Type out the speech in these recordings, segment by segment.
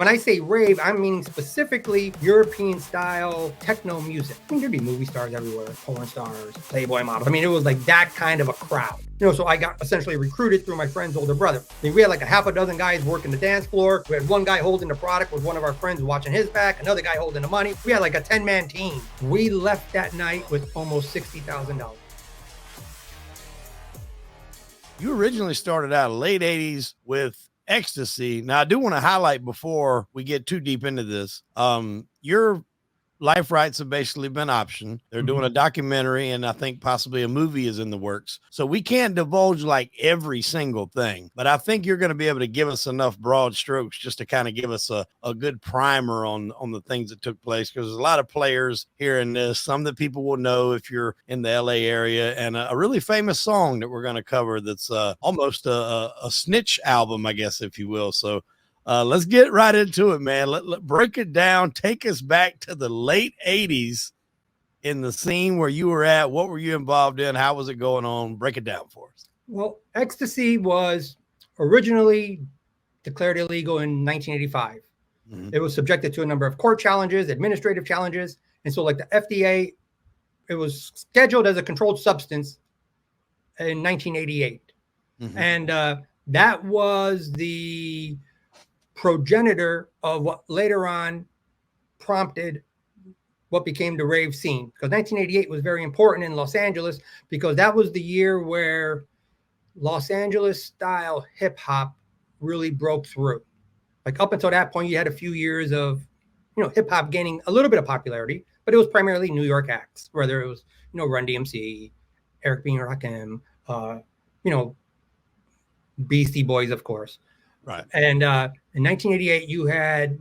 When I say rave, I'm meaning specifically European style techno music. I mean, there'd be movie stars everywhere, porn stars, Playboy models. I mean, it was like that kind of a crowd. So I got essentially recruited through my friend's older brother. I mean, we had like a half a dozen guys working the dance floor. We had one guy holding the product with one of our friends watching his back, another guy holding the money. We had like a 10-man team. We left that night with almost $60,000. You originally started out late 80s with ecstasy. Now, I do want to highlight before we get too deep into this, your life rights have basically been optioned. They're doing a documentary, and I think possibly a movie is in the works. So we can't divulge like every single thing, but I think you're going to be able to give us enough broad strokes just to kind of give us a good primer on the things that took place, because there's a lot of players here in this, some that people will know if you're in the LA area, and a really famous song that we're going to cover that's almost a snitch album, I guess, if you will. So let's get right into it, man. Let break it down. Take us back to the late 80s in the scene where you were at. What were you involved in? How was it going on? Break it down for us. Well, ecstasy was originally declared illegal in 1985. It was subjected to a number of court challenges, administrative challenges. And so like the FDA, it was scheduled as a controlled substance in 1988. And that was the progenitor of what later on prompted what became the rave scene, because 1988 was very important in Los Angeles, because that was the year where Los Angeles style hip hop really broke through. Like up until that point, you had a few years of, hip hop gaining a little bit of popularity, but it was primarily New York acts, whether it was, Run DMC, Eric B. and Rakim, Beastie Boys, of course. Right. And in 1988, you had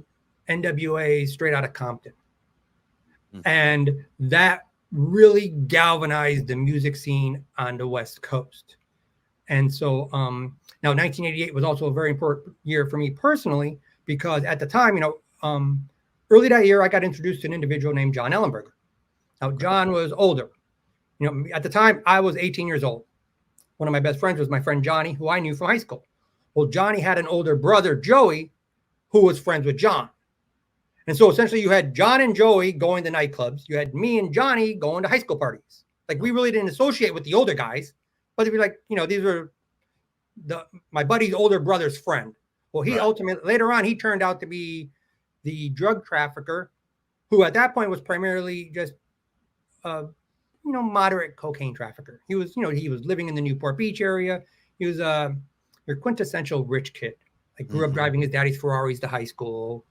NWA Straight Outta Compton. And that really galvanized the music scene on the West Coast. And so now 1988 was also a very important year for me personally, because at the time, early that year, I got introduced to an individual named John Ellenberger. Now, John was older. At the time, I was 18 years old. One of my best friends was my friend Johnny, who I knew from high school. Well, Johnny had an older brother, Joey, who was friends with John. And so essentially you had John and Joey going to nightclubs. You had me and Johnny going to high school parties. Like, we really didn't associate with the older guys, but they'd be like, these were my buddy's older brother's friend. Well, he ultimately, later on, he turned out to be the drug trafficker, who at that point was primarily just, moderate cocaine trafficker. He was, he was living in the Newport Beach area. He was your quintessential rich kid. Like, grew up driving his daddy's Ferraris to high school,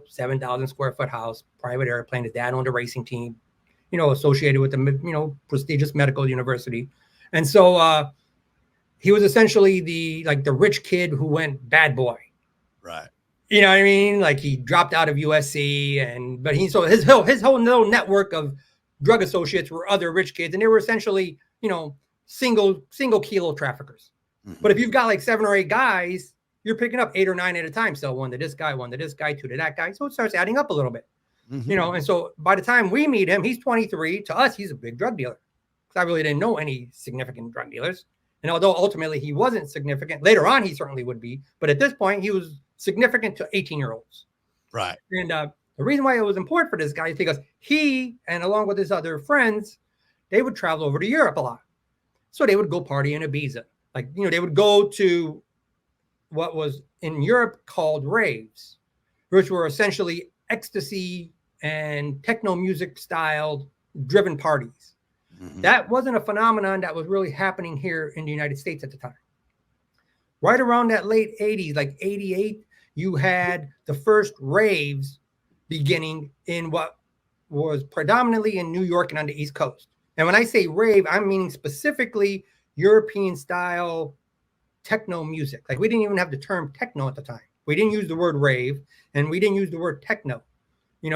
7,000 square foot house, private airplane. His dad owned a racing team, associated with the, prestigious medical university. And so he was essentially the rich kid who went bad boy. Right. You know what I mean? Like, he dropped out of USC, but his whole little network of drug associates were other rich kids, and they were essentially, single kilo traffickers. But if you've got like 7 or 8 guys, you're picking up 8 or 9 at a time. So one to this guy, 2 to that guy. So it starts adding up a little bit, and so by the time we meet him, he's 23. To us, he's a big drug dealer, because I really didn't know any significant drug dealers. And although ultimately he wasn't significant, later on he certainly would be. But at this point, he was significant to 18-year-olds. Right. And the reason why it was important for this guy is because he, and along with his other friends, they would travel over to Europe a lot. So they would go party in Ibiza. Like, they would go to what was in Europe called raves, which were essentially ecstasy and techno music styled driven parties. That wasn't a phenomenon that was really happening here in the United States at the time. Right around that late 80s, like 88, you had the first raves beginning in what was predominantly in New York and on the East Coast. And when I say rave, I'm meaning specifically European style techno music. Like, we didn't even have the term techno at the time. We didn't use the word rave, and we didn't use the word techno.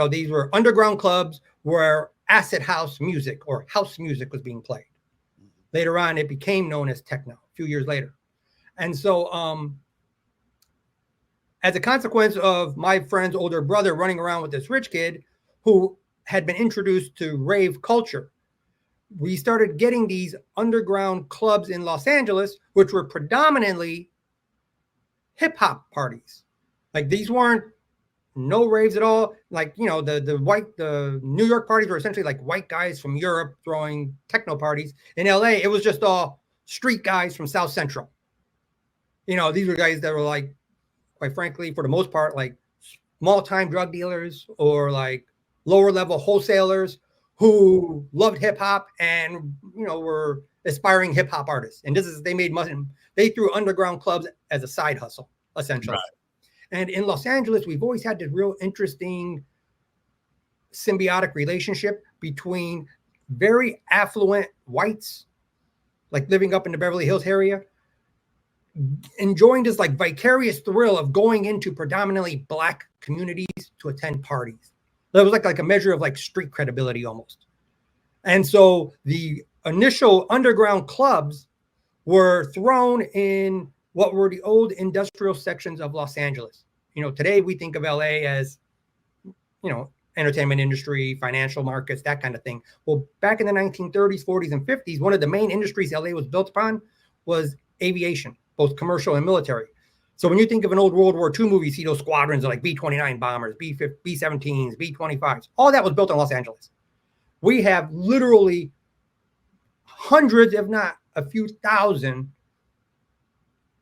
These were underground clubs where acid house music or house music was being played. Later on, it became known as techno a few years later. And so as a consequence of my friend's older brother running around with this rich kid who had been introduced to rave culture, we started getting these underground clubs in Los Angeles, which were predominantly hip hop parties. Like, these weren't no raves at all. Like, you know, the New York parties were essentially like white guys from Europe throwing techno parties. In LA, it was just all street guys from South Central. You know, these were guys that were like, quite frankly, for the most part, like small-time drug dealers or like lower-level wholesalers who loved hip-hop and, you know, were aspiring hip-hop artists. And they made money. They threw underground clubs as a side hustle, essentially. Right. And in Los Angeles, we've always had this real interesting symbiotic relationship between very affluent whites, like living up in the Beverly Hills area, enjoying this like vicarious thrill of going into predominantly Black communities to attend parties. That was like a measure of like street credibility almost. And so the initial underground clubs were thrown in what were the old industrial sections of Los Angeles. You know, today we think of LA as, you know, entertainment industry, financial markets, that kind of thing. Well, back in the 1930s, 40s, and 50s, one of the main industries LA was built upon was aviation, both commercial and military. So when you think of an old World War II movie, you see those squadrons like B-29 bombers, B-17s, B-25s. All that was built in Los Angeles. We have literally hundreds, if not a few thousand,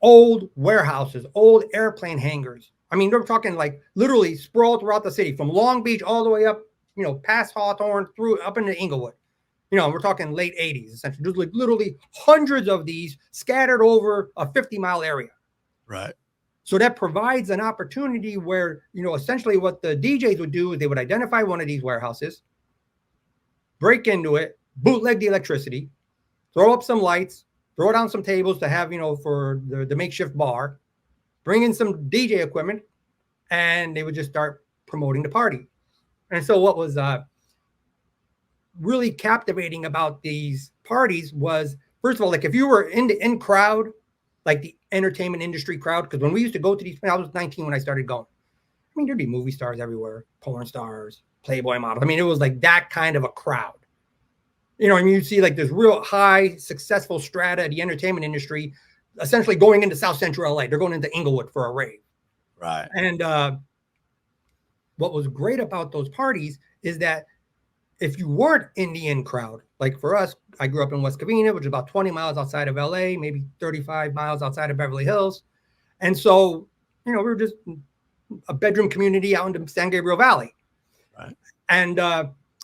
old warehouses, old airplane hangars. I mean, we're talking like literally sprawled throughout the city, from Long Beach all the way up, you know, past Hawthorne through up into Inglewood. You know, we're talking late 80s, essentially. There's like literally hundreds of these scattered over a 50-mile area. Right. So that provides an opportunity where, you know, essentially what the DJs would do is they would identify one of these warehouses, break into it, bootleg the electricity, throw up some lights, throw down some tables to have, you know, for the makeshift bar, bring in some DJ equipment, and they would just start promoting the party. And so what was really captivating about these parties was, first of all, like if you were in the in crowd, like the entertainment industry crowd, because when we used to go to these, I was 19 when I started going. I mean, there'd be movie stars everywhere, porn stars, Playboy models. I mean, it was like that kind of a crowd. You know, I mean, you see like this real high, successful strata of the entertainment industry, essentially going into South Central LA. They're going into Inglewood for a rave. Right. And what was great about those parties is that if you weren't in the in crowd, like for us, I grew up in West Covina, which is about 20 miles outside of LA, maybe 35 miles outside of Beverly Hills. And so, you know, we were just a bedroom community out in the San Gabriel Valley. Right. And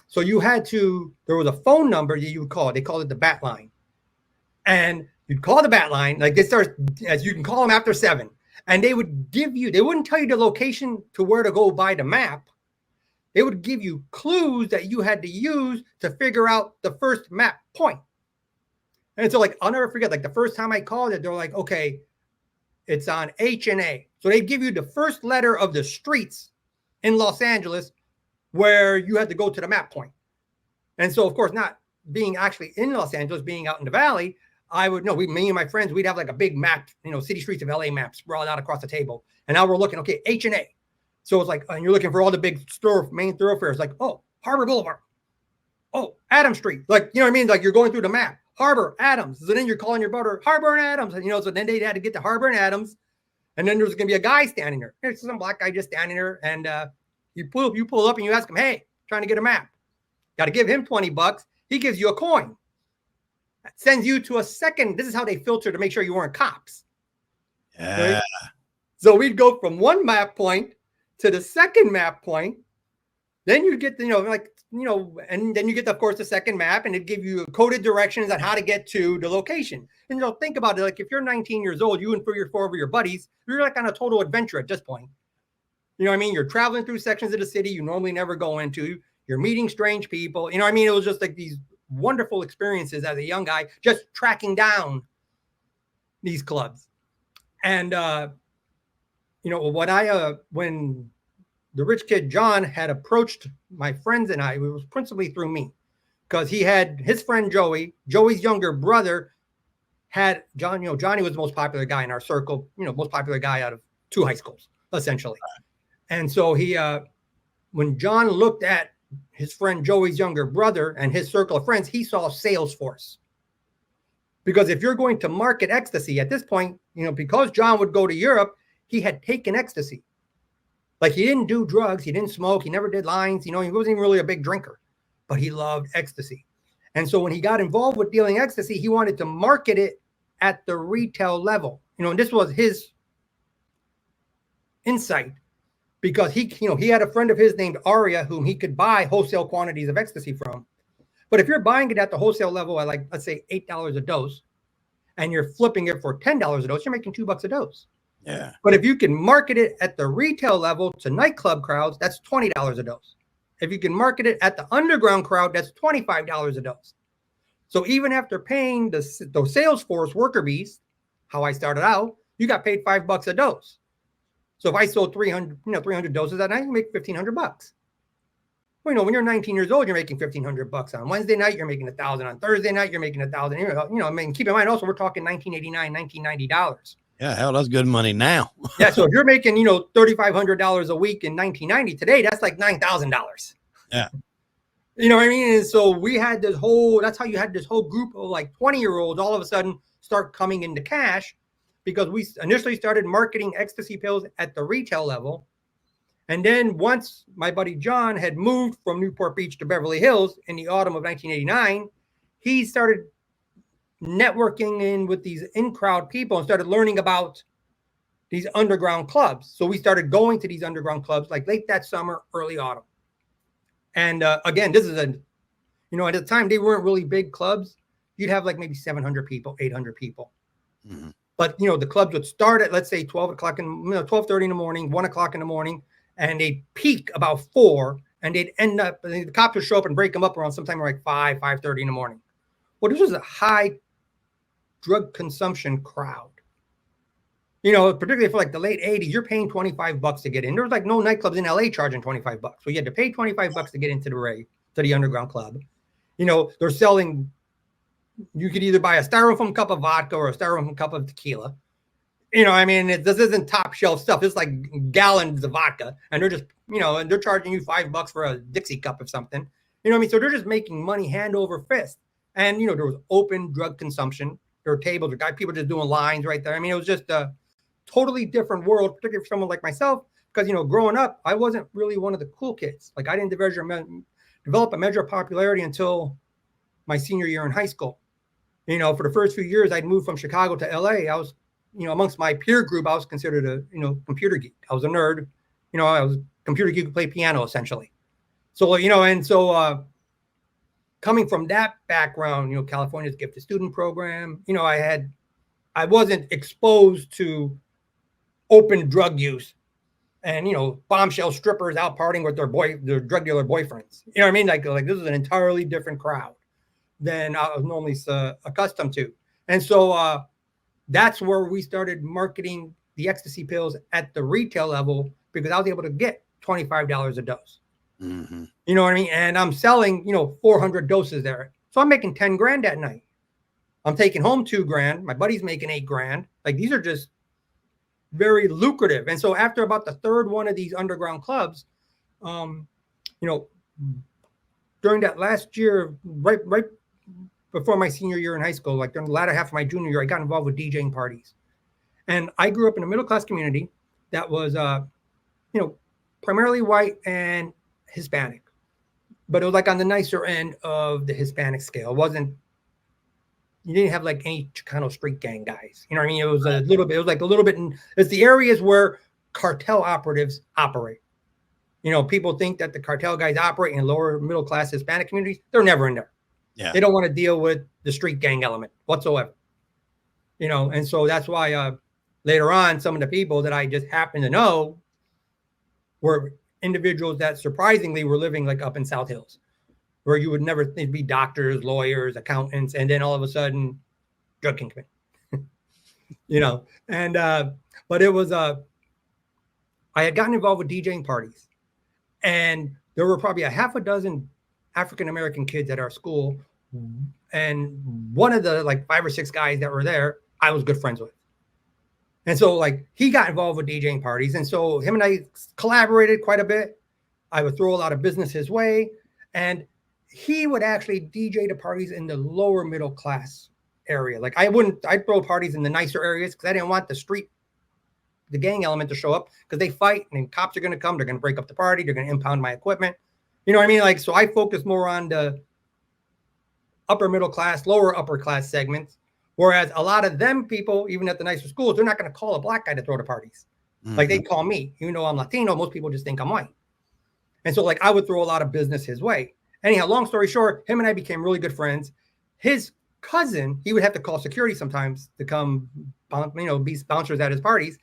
so there was a phone number that you would call. They called it the bat line. And you'd call the bat line, like this starts, as you can call them after 7. And they wouldn't tell you the location to where to go by the map. They would give you clues that you had to use to figure out the first map point. And so like, I'll never forget, like the first time I called it, they're like, okay, it's on H&A. So they give you the first letter of the streets in Los Angeles where you had to go to the map point. And so, of course, not being actually in Los Angeles, being out in the valley, me and my friends, we'd have like a big map, you know, city streets of LA maps sprawled out across the table. And now we're looking, okay, H&A. So it's like, and you're looking for all the big main thoroughfares, like, oh, Harbor Boulevard. Oh, Adams Street. Like, you know what I mean? Like you're going through the map. Harbor, Adams. So then you're calling your brother, Harbor and Adams. And, you know, so then they had to get to Harbor and Adams. And then there's going to be a guy standing there. There's some black guy just standing there. And you pull up and you ask him, hey, trying to get a map. Got to give him $20. He gives you a coin. That sends you to a second. This is how they filter to make sure you weren't cops. Yeah. Right? So we'd go from one map point to the second map point. Then you get, and then you get, of course, the second map, and it'd give you coded directions on how to get to the location. And think about it, like if you're 19 years old, you and 3 or 4 of your buddies, you're like on a total adventure at this point. You know what I mean? You're traveling through sections of the city you normally never go into. You're meeting strange people. You know what I mean? It was just like these wonderful experiences as a young guy, just tracking down these clubs. And, when the rich kid John had approached my friends and I, it was principally through me, because he had his friend Joey's younger brother had John. You know, Johnny was the most popular guy in our circle, you know, most popular guy out of 2 high schools, essentially. And so he, when John looked at his friend Joey's younger brother and his circle of friends, he saw Salesforce. Because if you're going to market ecstasy at this point, you know, because John would go to Europe, he had taken ecstasy. Like he didn't do drugs, he didn't smoke, he never did lines, he wasn't even really a big drinker, but he loved ecstasy. And so when he got involved with dealing ecstasy, he wanted to market it at the retail level. And this was his insight, because he had a friend of his named Aria whom he could buy wholesale quantities of ecstasy from. But if you're buying it at the wholesale level at, like, let's say $8 a dose, and you're flipping it for $10 a dose, you're making $2 a dose. Yeah. But if you can market it at the retail level to nightclub crowds, that's $20 a dose. If you can market it at the underground crowd, that's $25 a dose. So even after paying those sales force worker bees, how I started out, you got paid $5 a dose. So if I sold 300 doses that night, you make $1,500. Well, when you're 19 years old, you're making $1,500 on Wednesday night. You're making $1,000 on Thursday night. You're making $1,000. I mean, keep in mind also, we're talking $1989, $1990. Yeah, hell, that's good money now. Yeah, so if you're making, $3,500 a week in 1990, today that's like $9,000. Yeah. You know what I mean? And so we had that's how you had this whole group of like 20-year-olds all of a sudden start coming into cash, because we initially started marketing ecstasy pills at the retail level. And then once my buddy John had moved from Newport Beach to Beverly Hills in the autumn of 1989, he started networking in with these in-crowd people and started learning about these underground clubs. So we started going to these underground clubs like late that summer, early autumn. And again, this is at the time, they weren't really big clubs. You'd have like maybe 700 people, 800 people. Mm-hmm. But, the clubs would start at, let's say, 12:30 in the morning, 1 o'clock in the morning, and they'd peak about 4, and they'd end up, the cops would show up and break them up around sometime like 5:30 in the morning. Well, this was a high drug consumption crowd. Particularly for like the late 80s, you're paying $25 to get in. There was like no nightclubs in LA charging $25. So you had to pay $25 to get into the underground club. They're selling, you could either buy a styrofoam cup of vodka or a styrofoam cup of tequila. This isn't top shelf stuff. It's like gallons of vodka, and they're just, and they're charging you $5 for a Dixie cup of something. So they're just making money hand over fist. And, there was open drug consumption. There were tables, people just doing lines right there. It was just a totally different world, particularly for someone like myself, because, growing up, I wasn't really one of the cool kids. Like, I didn't develop a measure of popularity until my senior year in high school. For the first few years, I'd moved from Chicago to LA. I was, amongst my peer group, I was considered a, computer geek. I was a nerd. I was a computer geek who played piano, essentially. So, coming from that background, California's gifted student program, I wasn't exposed to open drug use and, bombshell strippers out partying with their drug dealer boyfriends. You know what I mean? Like this is an entirely different crowd than I was normally accustomed to. And so that's where we started marketing the ecstasy pills at the retail level, because I was able to get $25 a dose. Mm-hmm. You know what I mean? And I'm selling, 400 doses there. So I'm making 10 grand that night. I'm taking home 2 grand. My buddy's making 8 grand. Like, these are just very lucrative. And so after about the third one of these underground clubs, during that last year, right before my senior year in high school, like during the latter half of my junior year, I got involved with DJing parties. And I grew up in a middle-class community that was, primarily white and Hispanic, but it was like on the nicer end of the Hispanic scale. You didn't have like any Chicano street gang guys. You know what I mean? It was a little bit, it's the areas where cartel operatives operate. People think that the cartel guys operate in lower middle-class Hispanic communities. They're never in there. Yeah. They don't want to deal with the street gang element whatsoever. And so that's why later on, some of the people that I just happened to know were individuals that surprisingly were living like up in South Hills, where you would never think be doctors, lawyers, accountants, and then all of a sudden, drug kingpin. But it was I had gotten involved with DJing parties, and there were probably a half a dozen African-American kids at our school. And one of the like 5 or 6 guys that were there, I was good friends with. And so like he got involved with DJing parties. And so him and I collaborated quite a bit. I would throw a lot of business his way. And he would actually DJ the parties in the lower middle class area. Like I'd throw parties in the nicer areas because I didn't want the the gang element to show up because they fight and cops are going to come. They're going to break up the party. They're going to impound my equipment. You know what I mean? Like, so I focus more on the upper middle class, lower upper class segments. Whereas a lot of them people, even at the nicer schools, they're not going to call a black guy to throw the parties. Like they call me, even though I'm Latino, most people just think I'm white. And so like I would throw a lot of business his way. Anyhow, long story short, him and I became really good friends. His cousin, he would have to call security sometimes to come, be bouncers at his parties.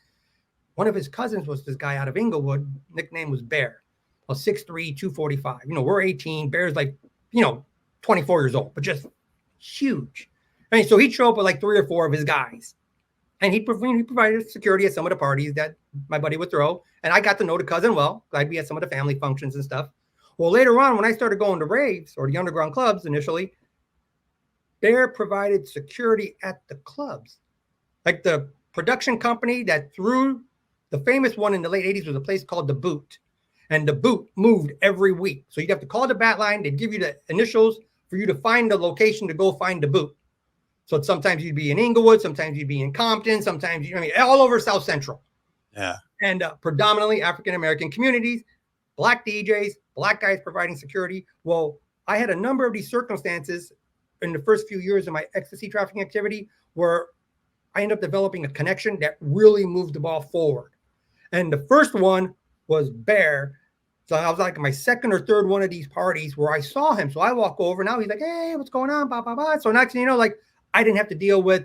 One of his cousins was this guy out of Inglewood. Nickname was Bear. Well, 6'3", 245. We're 18. Bear's like, 24 years old, but just huge. And so he'd show up with like 3 or 4 of his guys. And he provided security at some of the parties that my buddy would throw. And I got to know the cousin well. I'd be at some of the family functions and stuff. Well, later on, when I started going to raves or the underground clubs initially, Bear provided security at the clubs. Like the production company that threw the famous one in the late 80s was a place called The Boot. And The Boot moved every week. So you'd have to call the bat line. They'd give you the initials for you to find the location to go find The Boot. So sometimes you'd be in Inglewood, sometimes you'd be in Compton, sometimes all over South Central. Yeah. And predominantly African-American communities, black DJs, black guys providing security. Well, I had a number of these circumstances in the first few years of my ecstasy trafficking activity where I ended up developing a connection that really moved the ball forward. And the first one was Bear. So I was like my second or third one of these parties where I saw him. So I walk over. Now he's like, hey, what's going on? Blah, blah, blah. So next thing you know, like I didn't have to deal with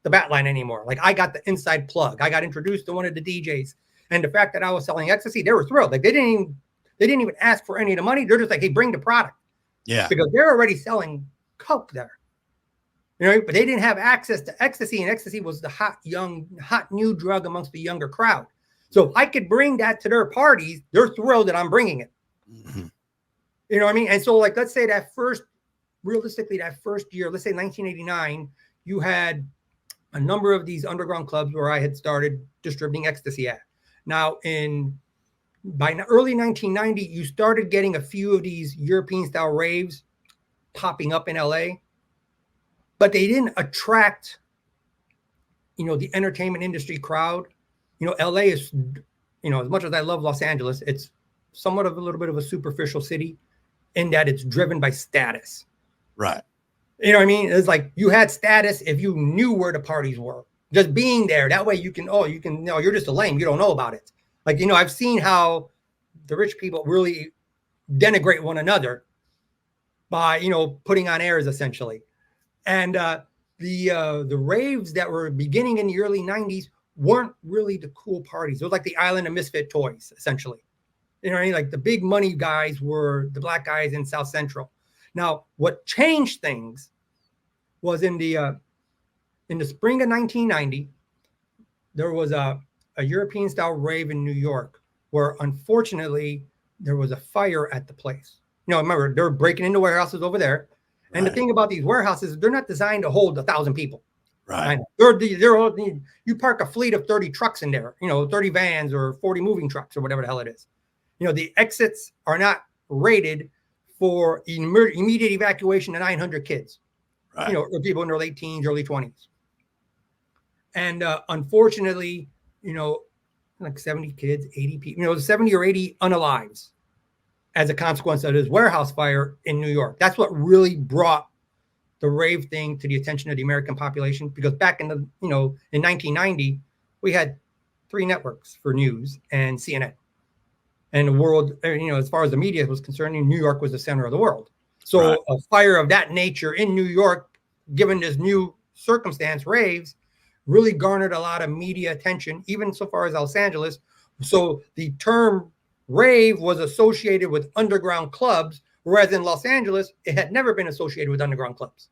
the bat line anymore. Like I got the inside plug. I got introduced to one of the DJs. And the fact that I was selling ecstasy, they were thrilled. Like they didn't even ask for any of the money. They're just like, hey, bring the product. Yeah. Because they're already selling coke there. But they didn't have access to ecstasy, and ecstasy was the hot new drug amongst the younger crowd. So if I could bring that to their parties, they're thrilled that I'm bringing it. Mm-hmm. You know what I mean? And so like, let's say that first year, let's say 1989, you had a number of these underground clubs where I had started distributing ecstasy at. Now by early 1990, you started getting a few of these European style raves popping up in LA, but they didn't attract, the entertainment industry crowd. LA is, as much as I love Los Angeles, it's somewhat of a little bit of a superficial city in that it's driven by status. Right. You know what I mean? It's like you had status if you knew where the parties were. Just being there. That way you can, you're just a lame. You don't know about it. Like, I've seen how the rich people really denigrate one another by, putting on airs essentially. And the raves that were beginning in the early 90s weren't really the cool parties. It was like the island of misfit toys, essentially. You know what I mean? Like the big money guys were the black guys in South Central. Now, what changed things was in the spring of 1990, there was a European style rave in New York where unfortunately there was a fire at the place. Remember, they were breaking into warehouses over there. And right. The thing about these warehouses, they're not designed to hold 1,000 people. Right. You park a fleet of 30 trucks in there, 30 vans or 40 moving trucks or whatever the hell it is. The exits are not rated for immediate evacuation to 900 kids, right. Or people in their late teens, early 20s. And unfortunately, like 70 kids, 80 people, 70 or 80 unalives as a consequence of this warehouse fire in New York. That's what really brought the rave thing to the attention of the American population, because back in in 1990, we had 3 networks for news and CNN. And the world, as far as the media was concerned, New York was the center of the world. So right. A fire of that nature in New York, given this new circumstance, raves, really garnered a lot of media attention, even so far as Los Angeles. So the term rave was associated with underground clubs, whereas in Los Angeles, it had never been associated with underground clubs.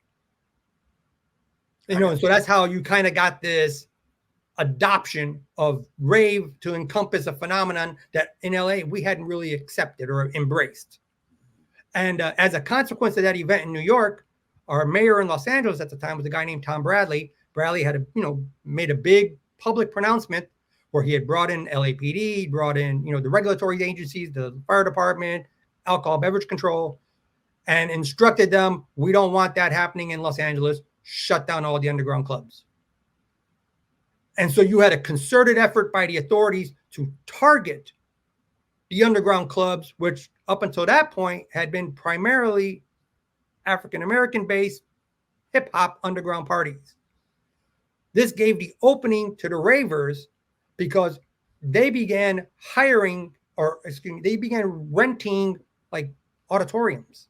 And so that's how you kind of got this adoption of rave to encompass a phenomenon that in LA we hadn't really accepted or embraced. And as a consequence of that event in New York, our mayor in Los Angeles at the time was a guy named Tom Bradley. Bradley had made a big public pronouncement where he had brought in LAPD, brought in, the regulatory agencies, the fire department, alcohol beverage control, and instructed them, we don't want that happening in Los Angeles. Shut down all the underground clubs. And so you had a concerted effort by the authorities to target the underground clubs, which up until that point had been primarily African-American based hip hop underground parties. This gave the opening to the ravers because they began hiring, or excuse me, they began renting like auditoriums,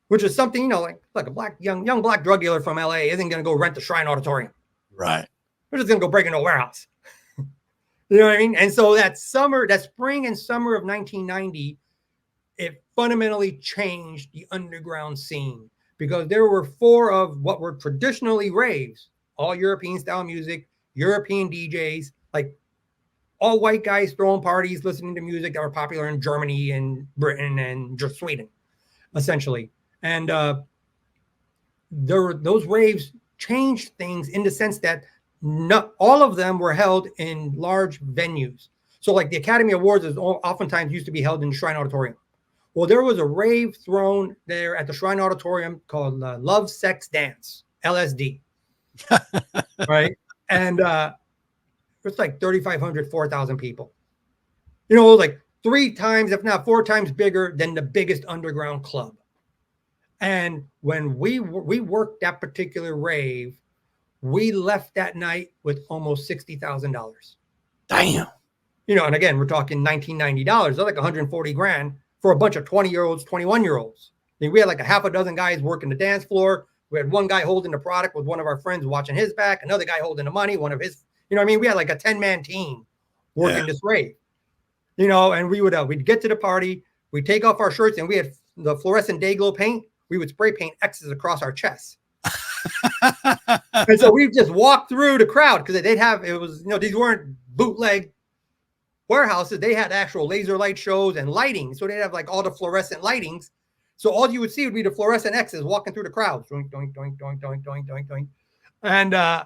which is something, you know, like a black young black drug dealer from LA isn't going to go rent the Shrine Auditorium. Right. They're just going to go break into a warehouse. You know what I mean? And so that spring and summer of 1990, it fundamentally changed the underground scene because there were 4 of what were traditionally raves, all European style music, European DJs, like all white guys throwing parties, listening to music that were popular in Germany and Britain and just Sweden, essentially. And those raves changed things in the sense that not all of them were held in large venues. So like the Academy Awards is oftentimes used to be held in the Shrine Auditorium. Well, there was a rave thrown there at the Shrine Auditorium called Love, Sex, Dance, LSD. Right. And it's like 3,500, 4,000 people. You know, like 3 times, if not 4 times bigger than the biggest underground club. And when we worked that particular rave, we left that night with almost $60,000. Damn. You know, and again, we're talking $1990. That's like 140 grand for a bunch of 20-year-olds, 21-year-olds. I mean, we had like a half a dozen guys working the dance floor. We had one guy holding the product with one of our friends watching his back, another guy holding the money, one of his, you know what I mean? We had like a 10-man team working this rave, you know, and we'd get to the party, we'd take off our shirts, and we had the fluorescent day glow paint. We would spray paint X's across our chests. And so we just walked through the crowd because these weren't bootleg warehouses. They had actual laser light shows and lighting. So they'd have like all the fluorescent lightings. So all you would see would be the fluorescent X's walking through the crowd. Doink, doink, doink, doink, doink, doink, doink, doink. And,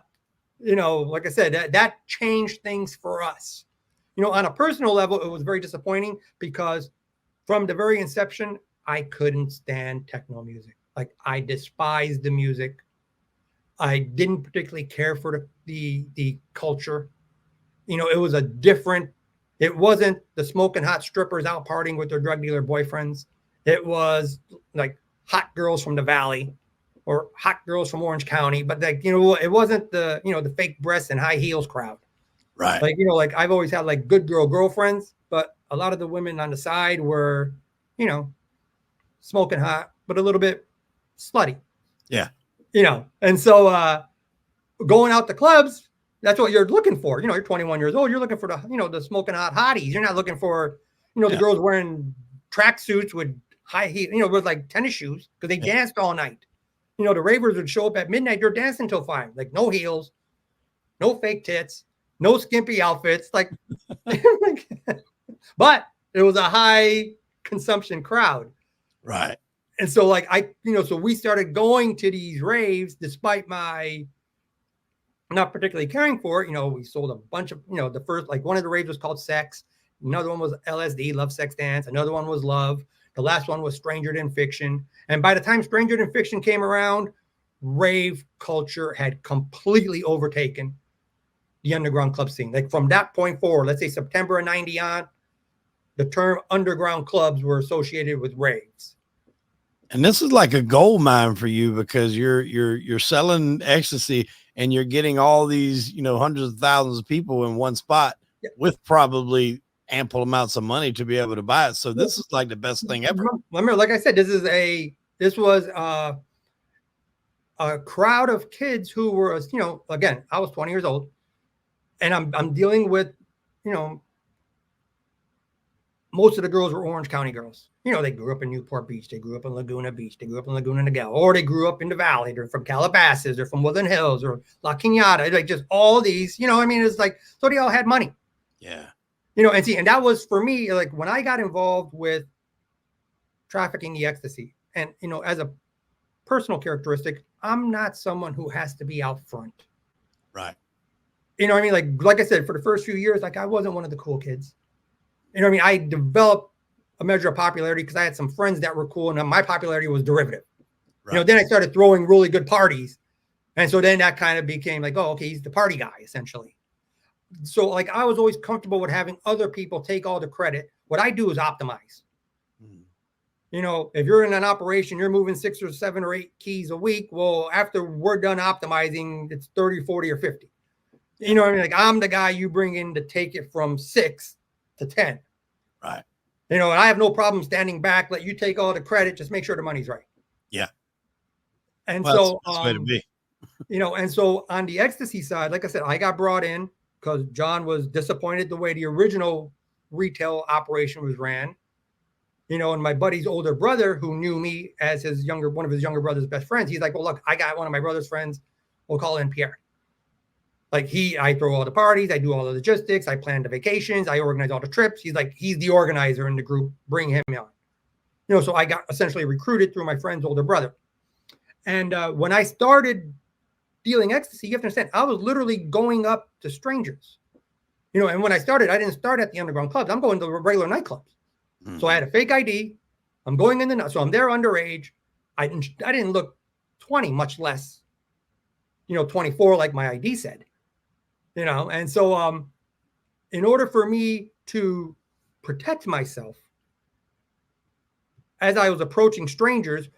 you know, like I said, that changed things for us. You know, on a personal level, it was very disappointing because from the very inception, I couldn't stand techno music. Like I despised the music. I didn't particularly care for the culture. You know, it wasn't the smoking hot strippers out partying with their drug dealer boyfriends. It was like hot girls from the Valley or hot girls from Orange County. But like, you know, it wasn't the fake breasts and high heels crowd. Right. Like, you know, like I've always had like good girlfriends, but a lot of the women on the side were, you know, smoking hot, but a little bit slutty. Yeah. You know, and so going out to clubs, that's what you're looking for. You know, you're 21 years old. You're looking for the smoking hot hotties. You're not looking for, the girls wearing tracksuits with high heel, with like tennis shoes because they danced all night. You know, the ravers would show up at midnight. You're dancing till 5, like no heels, no fake tits, no skimpy outfits. Like, but it was a high consumption crowd. Right. And so like so we started going to these raves despite my not particularly caring for it. You know, we sold a bunch of, the first, like one of the raves was called Sex. Another one was LSD, Love, Sex, Dance. Another one was Love. The last one was Stranger Than Fiction. And by the time Stranger Than Fiction came around, rave culture had completely overtaken the underground club scene. Like from that point forward, let's say September of 90 on, the term underground clubs were associated with raves. And this is like a gold mine for you because you're selling ecstasy and you're getting all these, hundreds of thousands of people in one spot with probably ample amounts of money to be able to buy it. So this is like the best thing ever. Remember, like I said, this was a crowd of kids who were, again, I was 20 years old and I'm dealing with, most of the girls were Orange County girls. They grew up in Newport Beach. They grew up in Laguna Beach. They grew up in Laguna Niguel, or they grew up in the Valley. They're from Calabasas. They're from Woodland Hills or La Quinata. Like just all these, it's like, so they all had money. Yeah. And that was for me, like when I got involved with trafficking the ecstasy and, as a personal characteristic, I'm not someone who has to be out front. Right. Like I said, for the first few years, like I wasn't one of the cool kids. I developed a measure of popularity because I had some friends that were cool and my popularity was derivative. Right. Then I started throwing really good parties And so then that kind of became like, oh, okay, he's the party guy, essentially. So like I was always comfortable with having other people take all the credit. What I do is optimize. You know, if you're in an operation, you're moving 6 or 7 or 8 keys a week. Well, after we're done optimizing, it's 30, 40, or 50. You know what I mean? Like I'm the guy you bring in to take it from 6 to 10. Right. You know, and I have no problem standing back, let you take all the credit, just make sure the money's right. Yeah. And well, so, that's the way to be. You know, and so on the ecstasy side, like I said, I got brought in because John was disappointed the way the original retail operation was ran. You know, and my buddy's older brother, who knew me as one of his younger brother's best friends, he's like, well, look, I got one of my brother's friends. We'll call him Pierre. Like I throw all the parties, I do all the logistics, I plan the vacations, I organize all the trips. He's like, he's the organizer in the group, bring him on. You know, so I got essentially recruited through my friend's older brother. And when I started dealing ecstasy, you have to understand, I was literally going up to strangers. You know, and when I started, I didn't start at the underground clubs. I'm going to regular nightclubs. So I had a fake ID. I'm going in so I'm there underage. I didn't look 20, much less, 24 like my ID said. You know, and so in order for me to protect myself, as I was approaching strangers,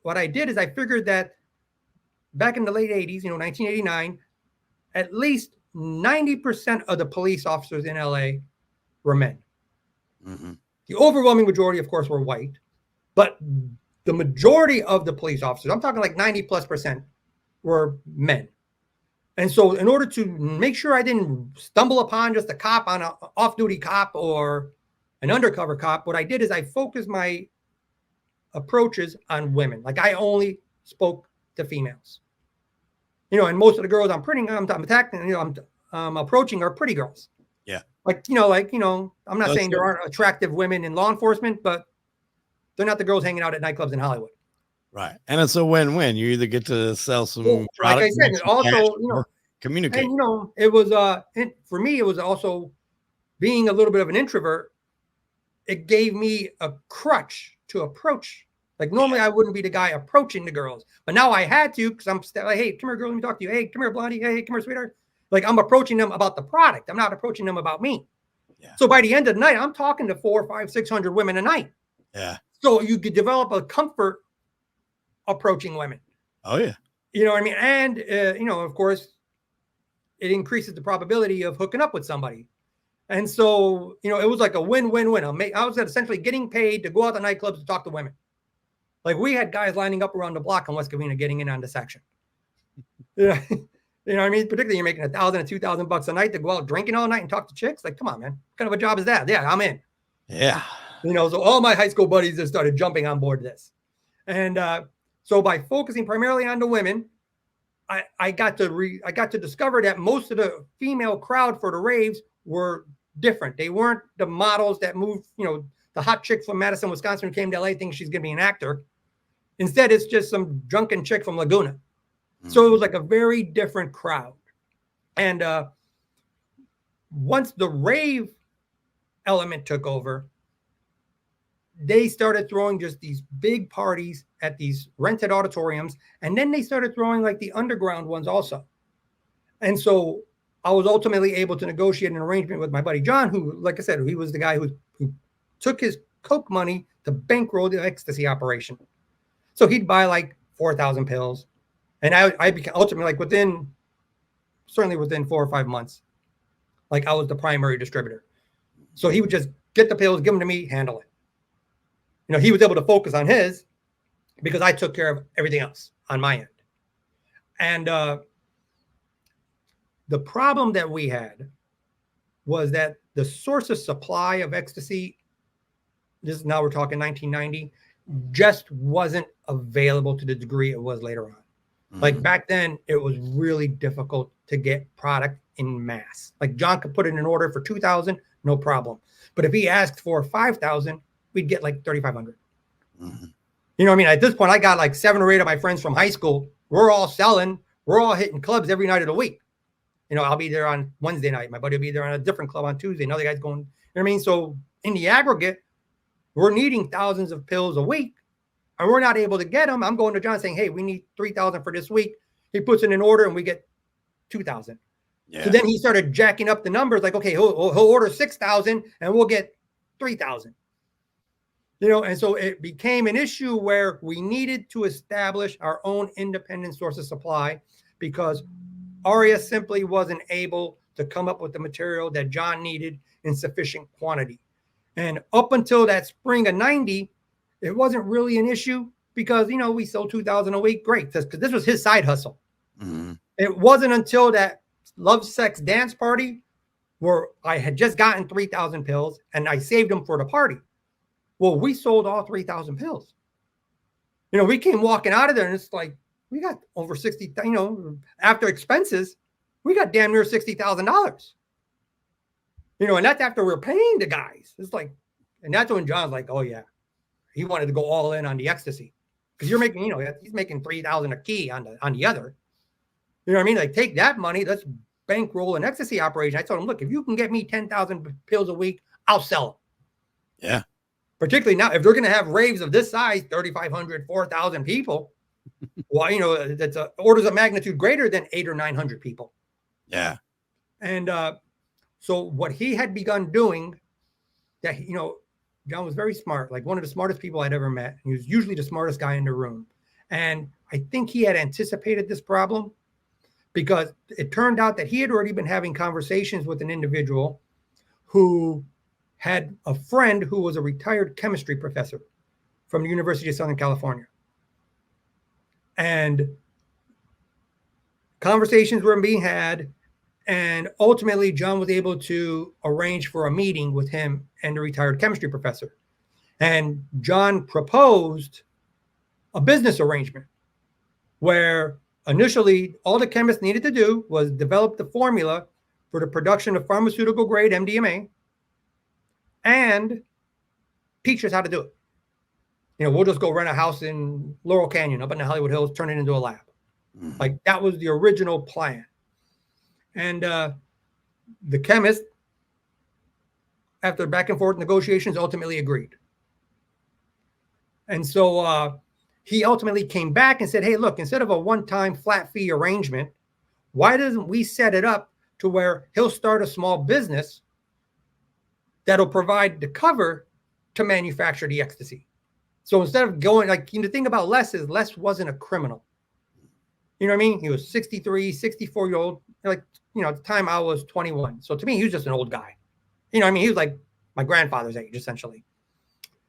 what I did is I figured that back in the late 80s, 1989, at least 90% of the police officers in LA were men. The overwhelming majority, of course, were white, but the majority of the police officers, I'm talking like 90+%, were men. And so in order to make sure I didn't stumble upon just a cop on an off-duty cop or an undercover cop, what I did is I focused my approaches on women. Like I only spoke to females. And most of the girls I'm attacking, I'm approaching are pretty girls. Yeah. I'm not saying there aren't attractive women in law enforcement, but they're not the girls hanging out at nightclubs in Hollywood. Right. And it's a win-win. You either get to sell some product, like I said, also, communicate. And, it was, for me, it was also being a little bit of an introvert. It gave me a crutch to approach. Like normally I wouldn't be the guy approaching the girls, but now I had to, because I'm like, hey, come here, girl, let me talk to you. Hey, come here, blondie. Hey, come here, sweetheart. Like I'm approaching them about the product. I'm not approaching them about me. Yeah. So by the end of the night, I'm talking to 400, 500, 600 women a night. Yeah. So you could develop a comfort approaching women. Oh yeah. You know what I mean? And, of course, it increases the probability of hooking up with somebody. And so, it was like a win-win-win. I was essentially getting paid to go out to nightclubs to talk to women. Like we had guys lining up around the block in West Covina getting in on the section. Yeah. You know what I mean? Particularly you're making $1,000 and $2,000 a night to go out drinking all night and talk to chicks. Like, come on, man. What kind of a job is that? Yeah, I'm in. Yeah. So all my high school buddies just started jumping on board this. And so by focusing primarily on the women, I got to discover that most of the female crowd for the raves were different. They weren't the models that moved, the hot chick from Madison, Wisconsin who came to LA thinking she's going to be an actor. Instead, it's just some drunken chick from Laguna. So it was like a very different crowd. And once the rave element took over, they started throwing just these big parties at these rented auditoriums. And then they started throwing like the underground ones also. And so I was ultimately able to negotiate an arrangement with my buddy John, who, like I said, he was the guy who took his coke money to bankroll the ecstasy operation. So he'd buy like 4,000 pills. And I became ultimately certainly within 4 or 5 months, like I was the primary distributor. So he would just get the pills, give them to me, handle it. He was able to focus on his because I took care of everything else on my end. And the problem that we had was that the source of supply of ecstasy, now we're talking 1990, just wasn't available to the degree it was later on. Like back then, it was really difficult to get product in mass. Like John could put in an order for 2,000, no problem. But if he asked for 5,000, we'd get like 3,500. You know what I mean? At this point, I got like 7 or 8 of my friends from high school. We're all selling. We're all hitting clubs every night of the week. I'll be there on Wednesday night. My buddy will be there on a different club on Tuesday. Another guy's going, you know what I mean? So in the aggregate, we're needing thousands of pills a week. And we're not able to get them. I'm going to John saying, hey, we need 3,000 for this week. He puts in an order and we get 2,000. Yeah. So then he started jacking up the numbers like, okay, he'll order 6,000 and we'll get 3,000. And so it became an issue where we needed to establish our own independent source of supply because Aria simply wasn't able to come up with the material that John needed in sufficient quantity. And up until that spring of 90, it wasn't really an issue because, we sold 2,000 a week. Great. Because this was his side hustle. Mm-hmm. It wasn't until that Love, Sex, Dance party where I had just gotten 3,000 pills and I saved them for the party. Well, we sold all 3,000 pills. We came walking out of there and it's like, we got over 60, after expenses, we got damn near $60,000. And that's after we're paying the guys. It's like, and that's when John's like, oh yeah, he wanted to go all in on the ecstasy because you're making, he's making 3,000 a key on the other. You know what I mean? Like take that money, let's bankroll an ecstasy operation. I told him, look, if you can get me 10,000 pills a week, I'll sell them. Yeah. Particularly now, if they're going to have raves of this size, 3,500, 4,000 people, well, that's orders of magnitude greater than 800 or 900 people. Yeah. And so what he had begun doing that, John was very smart, like one of the smartest people I'd ever met. He was usually the smartest guy in the room. And I think he had anticipated this problem because it turned out that he had already been having conversations with an individual who had a friend who was a retired chemistry professor from the University of Southern California. And conversations were being had. And ultimately, John was able to arrange for a meeting with him and the retired chemistry professor. And John proposed a business arrangement where initially all the chemists needed to do was develop the formula for the production of pharmaceutical grade MDMA and teach us how to do it. We'll just go rent a house in Laurel Canyon up in the Hollywood Hills, turn it into a lab. Mm-hmm. Like that was the original plan. And the chemist, after back and forth negotiations, ultimately agreed. And so he ultimately came back and said, hey, look, instead of a one-time flat fee arrangement, why doesn't we set it up to where he'll start a small business that'll provide the cover to manufacture the ecstasy? So instead of going, the thing about Les is Les wasn't a criminal. You know what I mean? He was 63, 64-year-old. At the time I was 21. So to me, he was just an old guy. He was like my grandfather's age, essentially.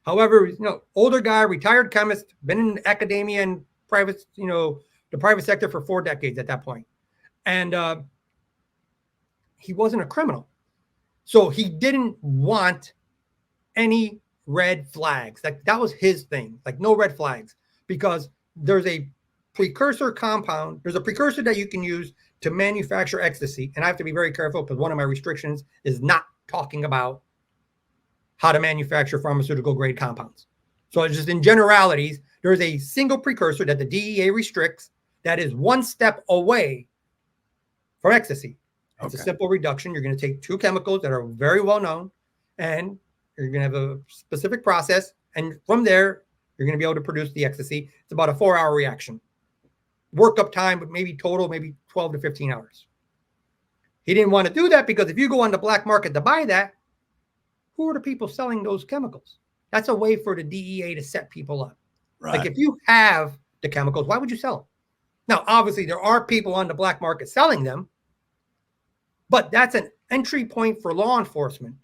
However, older guy, retired chemist, been in academia and private, the private sector for 4 decades at that point. And he wasn't a criminal. So he didn't want any red flags. That was his thing. No red flags, because there's a precursor compound. There's a precursor that you can use to manufacture ecstasy. And I have to be very careful because one of my restrictions is not talking about how to manufacture pharmaceutical grade compounds. So it's just in generalities, there's a single precursor that the DEA restricts that is one step away from ecstasy. It's a simple reduction. You're going to take 2 chemicals that are very well known, and you're going to have a specific process. And from there, you're going to be able to produce the ecstasy. It's about a 4-hour reaction. Workup time, but maybe 12 to 15 hours. He didn't want to do that because if you go on the black market to buy that, who are the people selling those chemicals? That's a way for the DEA to set people up. Right. If you have the chemicals, why would you sell them? Now, obviously, there are people on the black market selling them, but that's an entry point for law enforcement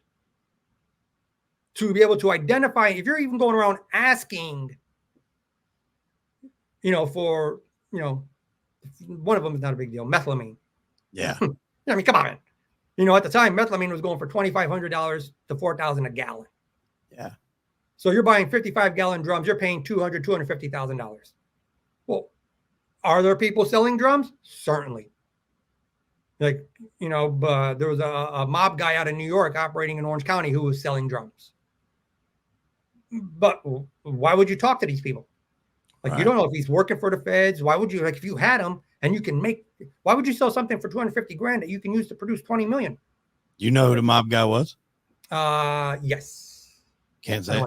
to be able to identify. If you're even going around asking, for, one of them is not a big deal, methylamine. Yeah. I mean, come on, man. At the time, methylamine was going for $2,500 to $4,000 a gallon. Yeah. So you're buying 55-gallon drums. You're paying $250,000. Well, are there people selling drums? Certainly. There was a mob guy out of New York operating in Orange County who was selling drums. But why would you talk to these people? Right. You don't know if he's working for the feds. Why would you, if you had him and you can why would you sell something for $250,000 that you can use to produce 20 million? You know who the mob guy was? Yes. Can't say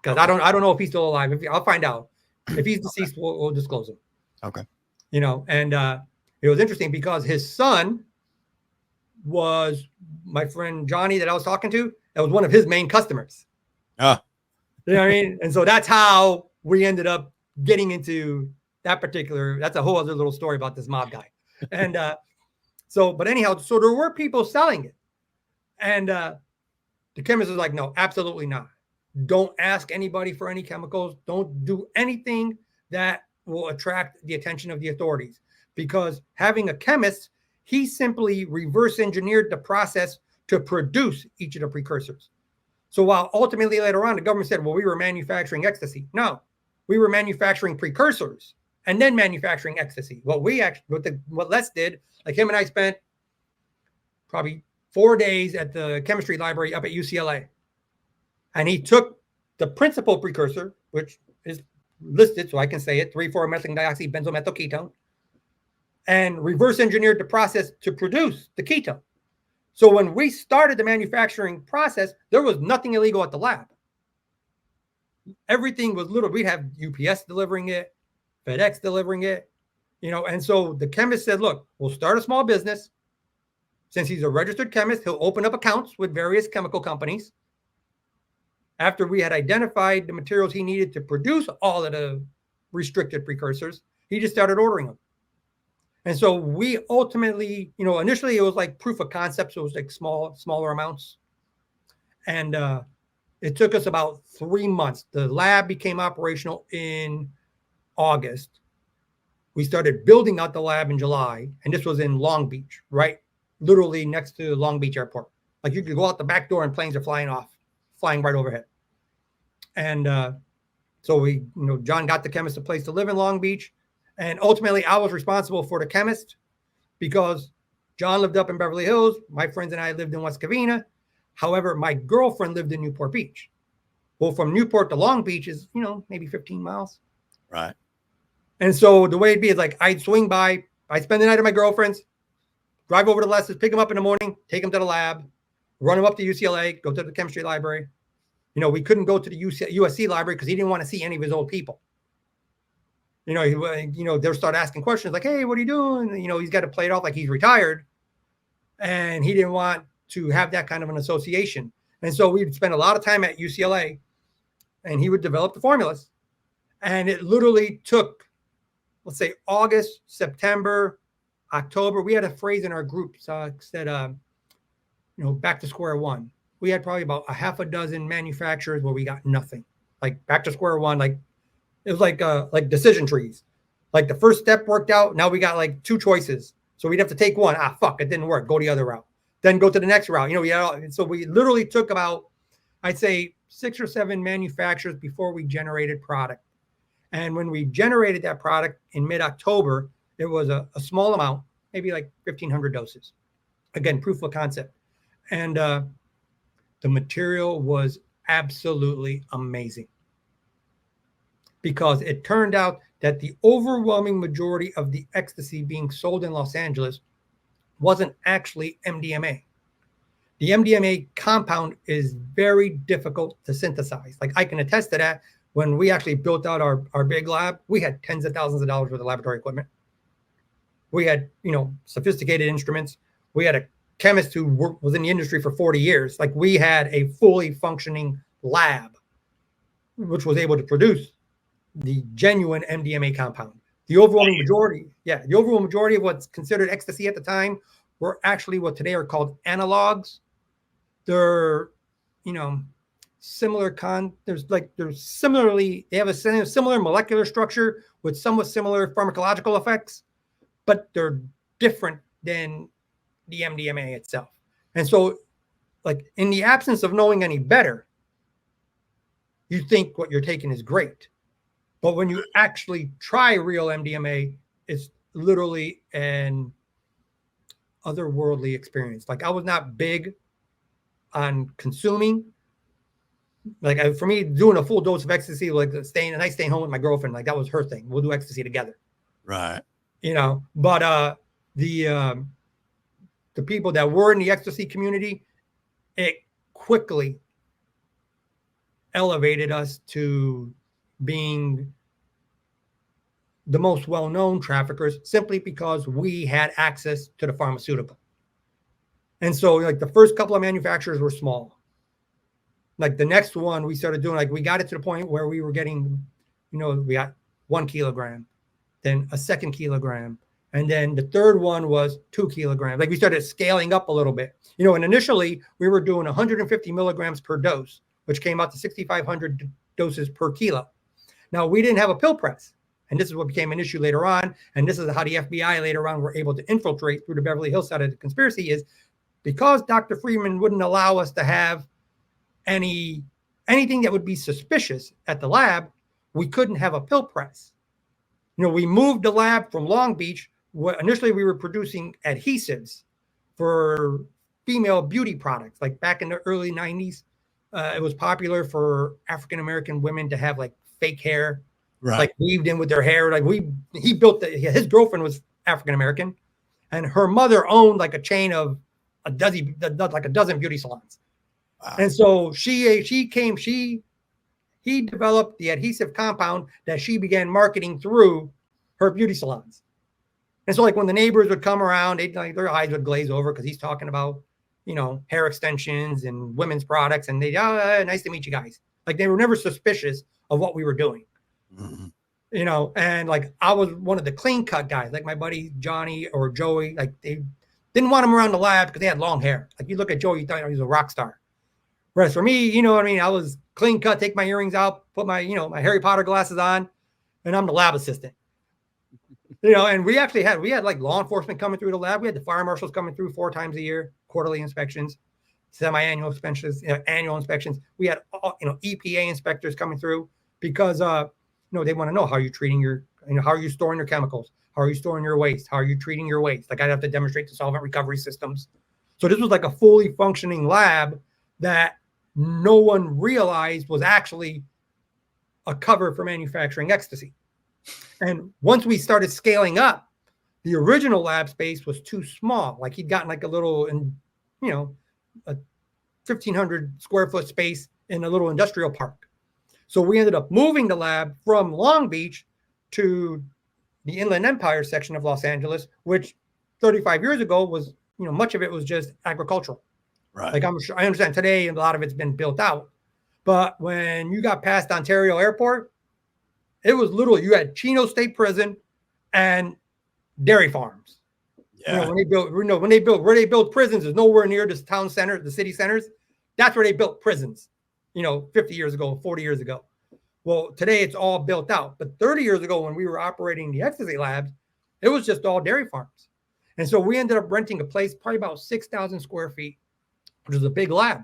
because I don't know if he's still alive. I'll find out. If he's deceased, we'll disclose him. Okay. And It was interesting because his son was my friend Johnny that I was talking to. That was one of his main customers. Ah. You know what I mean? And so that's how we ended up getting into that particular, that's a whole other little story about this mob guy. And but anyhow, so there were people selling it. And the chemist was like, no, absolutely not. Don't ask anybody for any chemicals. Don't do anything that will attract the attention of the authorities. Because having a chemist, he simply reverse engineered the process to produce each of the precursors. So while ultimately later on, the government said, well, we were manufacturing ecstasy. No, we were manufacturing precursors and then manufacturing ecstasy. What Les did, like him and I spent probably 4 days at the chemistry library up at UCLA. And he took the principal precursor, which is listed, so I can say it, 3,4-methylene dioxybenzomethylketone, ketone, and reverse engineered the process to produce the ketone. So when we started the manufacturing process, there was nothing illegal at the lab. Everything was little. We'd have UPS delivering it, FedEx delivering it, and so the chemist said, look, we'll start a small business. Since he's a registered chemist, he'll open up accounts with various chemical companies. After we had identified the materials he needed to produce all of the restricted precursors, he just started ordering them. And so we ultimately, initially it was like proof of concept. So it was like smaller amounts. And it took us about 3 months. The lab became operational in August. We started building out the lab in July. And this was in Long Beach, right? Literally next to Long Beach Airport. Like you could go out the back door and planes are flying right overhead. And so John got the chemist a place to live in Long Beach. And ultimately, I was responsible for the chemist because John lived up in Beverly Hills. My friends and I lived in West Covina. However, my girlfriend lived in Newport Beach. Well, from Newport to Long Beach is, maybe 15 miles. Right. And so the way it'd be is like I'd swing by, I'd spend the night at my girlfriend's, drive over to Les's, pick him up in the morning, take him to the lab, run him up to UCLA, go to the chemistry library. We couldn't go to the USC library because he didn't want to see any of his old people. They'll start asking questions like, hey, what are you doing? He's got to play it off like he's retired. And he didn't want to have that kind of an association. And so we'd spend a lot of time at UCLA and he would develop the formulas. And it literally took, let's say, August, September, October. We had a phrase in our group said, back to square one. We had probably about a half a dozen manufacturers where we got nothing. Like back to square one, like it was like decision trees. Like the first step worked out. Now we got like 2 choices. So we'd have to take one. Fuck, it didn't work. Go the other route. Then go to the next route. So we literally took about, I'd say 6 or 7 manufacturers before we generated product. And when we generated that product in mid-October, it was a small amount, maybe like 1,500 doses. Again, proof of concept. And the material was absolutely amazing. Because it turned out that the overwhelming majority of the ecstasy being sold in Los Angeles wasn't actually MDMA. The MDMA compound is very difficult to synthesize. Like I can attest to that. When we actually built out our big lab, we had tens of thousands of dollars worth of laboratory equipment. We had, sophisticated instruments. We had a chemist who was in the industry for 40 years. Like we had a fully functioning lab, which was able to produce the genuine MDMA compound. The overwhelming majority of what's considered ecstasy at the time were actually what today are called analogs. They're, similar they have a similar molecular structure with somewhat similar pharmacological effects, but they're different than the MDMA itself. And so, like in the absence of knowing any better, you think what you're taking is great. But when you actually try real MDMA, it's literally an otherworldly experience. Like I was not big on consuming. Like for me, doing a full dose of ecstasy, like staying home with my girlfriend, like that was her thing. We'll do ecstasy together. Right. But the people that were in the ecstasy community, it quickly elevated us to being the most well-known traffickers simply because we had access to the pharmaceutical. And so like the first couple of manufacturers were small. Like the next one we started doing, like we got it to the point where we were getting, we got 1 kilogram, then a second kilogram. And then the third one was 2 kilograms. Like we started scaling up a little bit, and initially we were doing 150 milligrams per dose, which came out to 6,500 doses per kilo. Now we didn't have a pill press. And this is what became an issue later on. And this is how the FBI later on were able to infiltrate through the Beverly Hills side of the conspiracy, is because Dr. Freeman wouldn't allow us to have anything that would be suspicious at the lab. We couldn't have a pill press. We moved the lab from Long Beach. Initially, we were producing adhesives for female beauty products. Like back in the early 90s, it was popular for African-American women to have like fake hair, right, like weaved in with their hair. Like he built his girlfriend was African-American, and her mother owned like a chain of a dozen beauty salons. Wow. And so he developed the adhesive compound that she began marketing through her beauty salons. And so like when the neighbors would come around, their eyes would glaze over because he's talking about, hair extensions and women's products. And nice to meet you guys. Like they were never suspicious of what we were doing, and like I was one of the clean cut guys, like my buddy Johnny or Joey, like they didn't want him around the lab because they had long hair. Like you look at Joey, you thought he was a rock star. Whereas for me, I was clean cut, take my earrings out, put my, my Harry Potter glasses on, and I'm the lab assistant. And we had like law enforcement coming through the lab. We had the fire marshals coming through 4 times a year, quarterly inspections, semi-annual inspections, annual inspections. We had, EPA inspectors coming through because, they want to know how you're treating how are you storing your chemicals? How are you storing your waste? How are you treating your waste? Like I'd have to demonstrate the solvent recovery systems. So this was like a fully functioning lab that no one realized was actually a cover for manufacturing ecstasy. And once we started scaling up, the original lab space was too small. Like he'd gotten like a little, a 1,500 square foot space in a little industrial park. So we ended up moving the lab from Long Beach to the Inland Empire section of Los Angeles, which 35 years ago was, much of it was just agricultural. Right. Like I understand today, a lot of it's been built out. But when you got past Ontario Airport, it was literally, you had Chino State Prison and dairy farms. Yeah. When they built prisons is nowhere near this town center, the city centers. That's where they built prisons, 50 years ago, 40 years ago. Well, today it's all built out. But 30 years ago, when we were operating the ecstasy labs, it was just all dairy farms. And so we ended up renting a place, probably about 6,000 square feet, which is a big lab.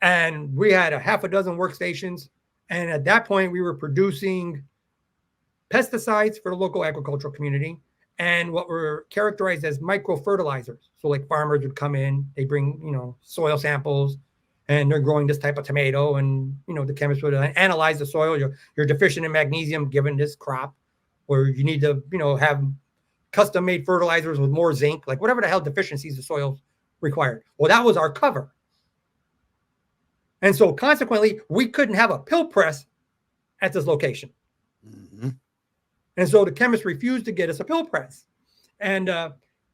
And we had a half a dozen workstations. And at that point, we were producing pesticides for the local agricultural community and what were characterized as micro fertilizers. So like farmers would come in, they bring, soil samples, and they're growing this type of tomato. And, the chemist would analyze the soil. You're deficient in magnesium given this crop, or you need to, have custom made fertilizers with more zinc, like whatever the hell deficiencies the soil required. Well, that was our cover. And so consequently, we couldn't have a pill press at this location. Mm-hmm. And so the chemist refused to get us a pill press. And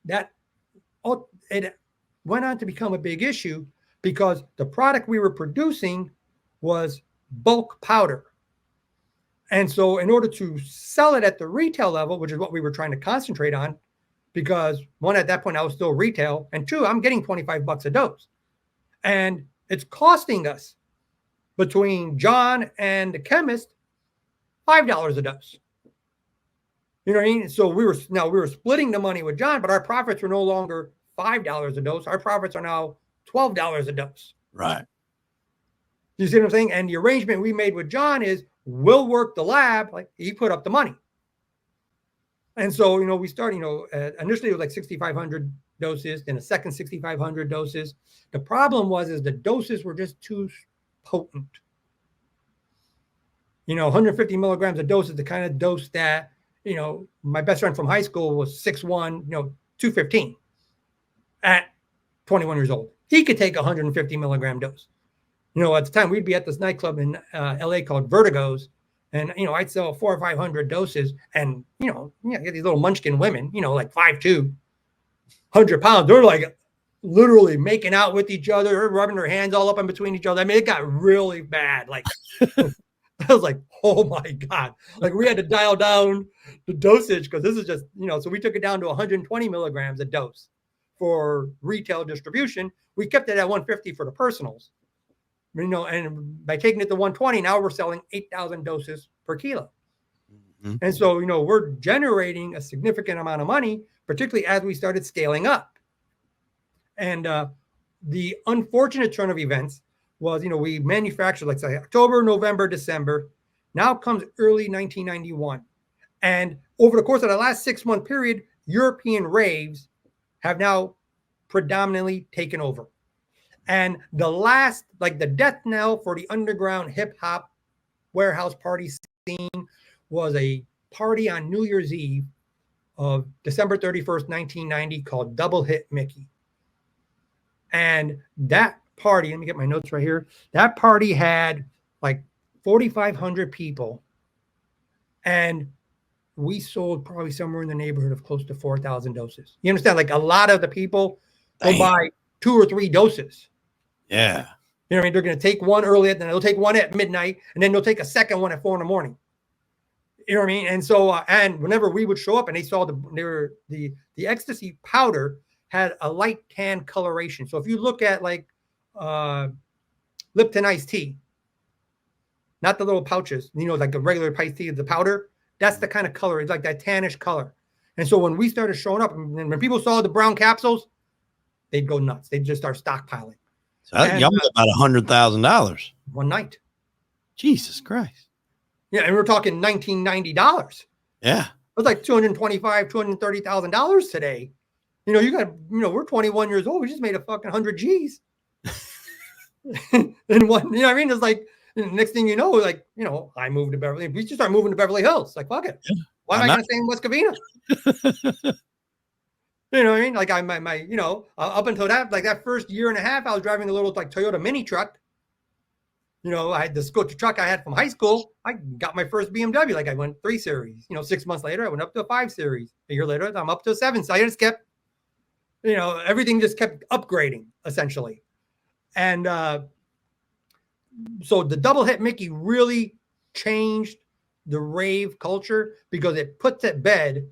it went on to become a big issue because the product we were producing was bulk powder. And so in order to sell it at the retail level, which is what we were trying to concentrate on, because one, at that point, I was still retail, and two, I'm getting $25 a dose. And it's costing us, between John and the chemist, $5 a dose. You know what I mean? So we were splitting the money with John, but our profits were no longer $5 a dose. Our profits are now $12 a dose. Right. You see what I'm saying? And the arrangement we made with John is we'll work the lab, like he put up the money. And so, we started, initially it was like 6,500 doses, then a second 6,500 doses. The problem was the doses were just too potent. 150 milligrams a dose is the kind of dose that, my best friend from high school was 6'1", 215 at 21 years old. He could take a 150 milligram dose. At the time we'd be at this nightclub in LA called Vertigo's, And, I'd sell 400 or 500 doses, and, get these little munchkin women, like 5'2", 100 pounds. They're like literally making out with each other, rubbing their hands all up in between each other. I mean, it got really bad. Like, I was like, oh my God. Like, we had to dial down the dosage because this is just, so we took it down to 120 milligrams a dose for retail distribution. We kept it at 150 for the personals. And by taking it to 120, now we're selling 8,000 doses per kilo. Mm-hmm. And so, we're generating a significant amount of money, particularly as we started scaling up. And the unfortunate turn of events was, we manufactured, like say October, November, December. Now comes early 1991. And over the course of the last 6-month period, European raves have now predominantly taken over. And the last, like the death knell for the underground hip hop warehouse party scene was a party on New Year's Eve of December 31st, 1990 called Double Hit Mickey. And that party, let me get my notes right here. That party had like 4,500 people. And we sold probably somewhere in the neighborhood of close to 4,000 doses. You understand? Like a lot of the people will buy 2 or 3 doses. Yeah. You know what I mean? They're going to take one early, then they'll take one at midnight, and then they'll take a second one at 4 a.m. You know what I mean? And so, and whenever we would show up and they saw the ecstasy powder had a light tan coloration. So if you look at like Lipton iced tea, not the little pouches, like a regular iced tea, the powder, that's the kind of color. It's like that tannish color. And so when we started showing up, and when people saw the brown capsules, they'd go nuts. They'd just start stockpiling. So y'all made about $100,000 one night. Jesus Christ! Yeah, and we're talking $1990. Yeah, it was like $230,000 today. You got, we're 21 years old. We just made a fucking 100 G's. And one, you know what I mean? It's like next thing you know, like I moved to Beverly. We just start moving to Beverly Hills. Like fuck it. Why am I going to stay in West Covina? You know what I mean? Like my up until that first year and a half, I was driving a little like Toyota mini truck. I had the scooter truck I had from high school. I got my first BMW. Like I went 3 Series. 6 months later, I went up to a 5 Series. A year later, I'm up to a 7. So I just kept, everything just kept upgrading essentially. And so the Double Hit Mickey really changed the rave culture because it puts at bed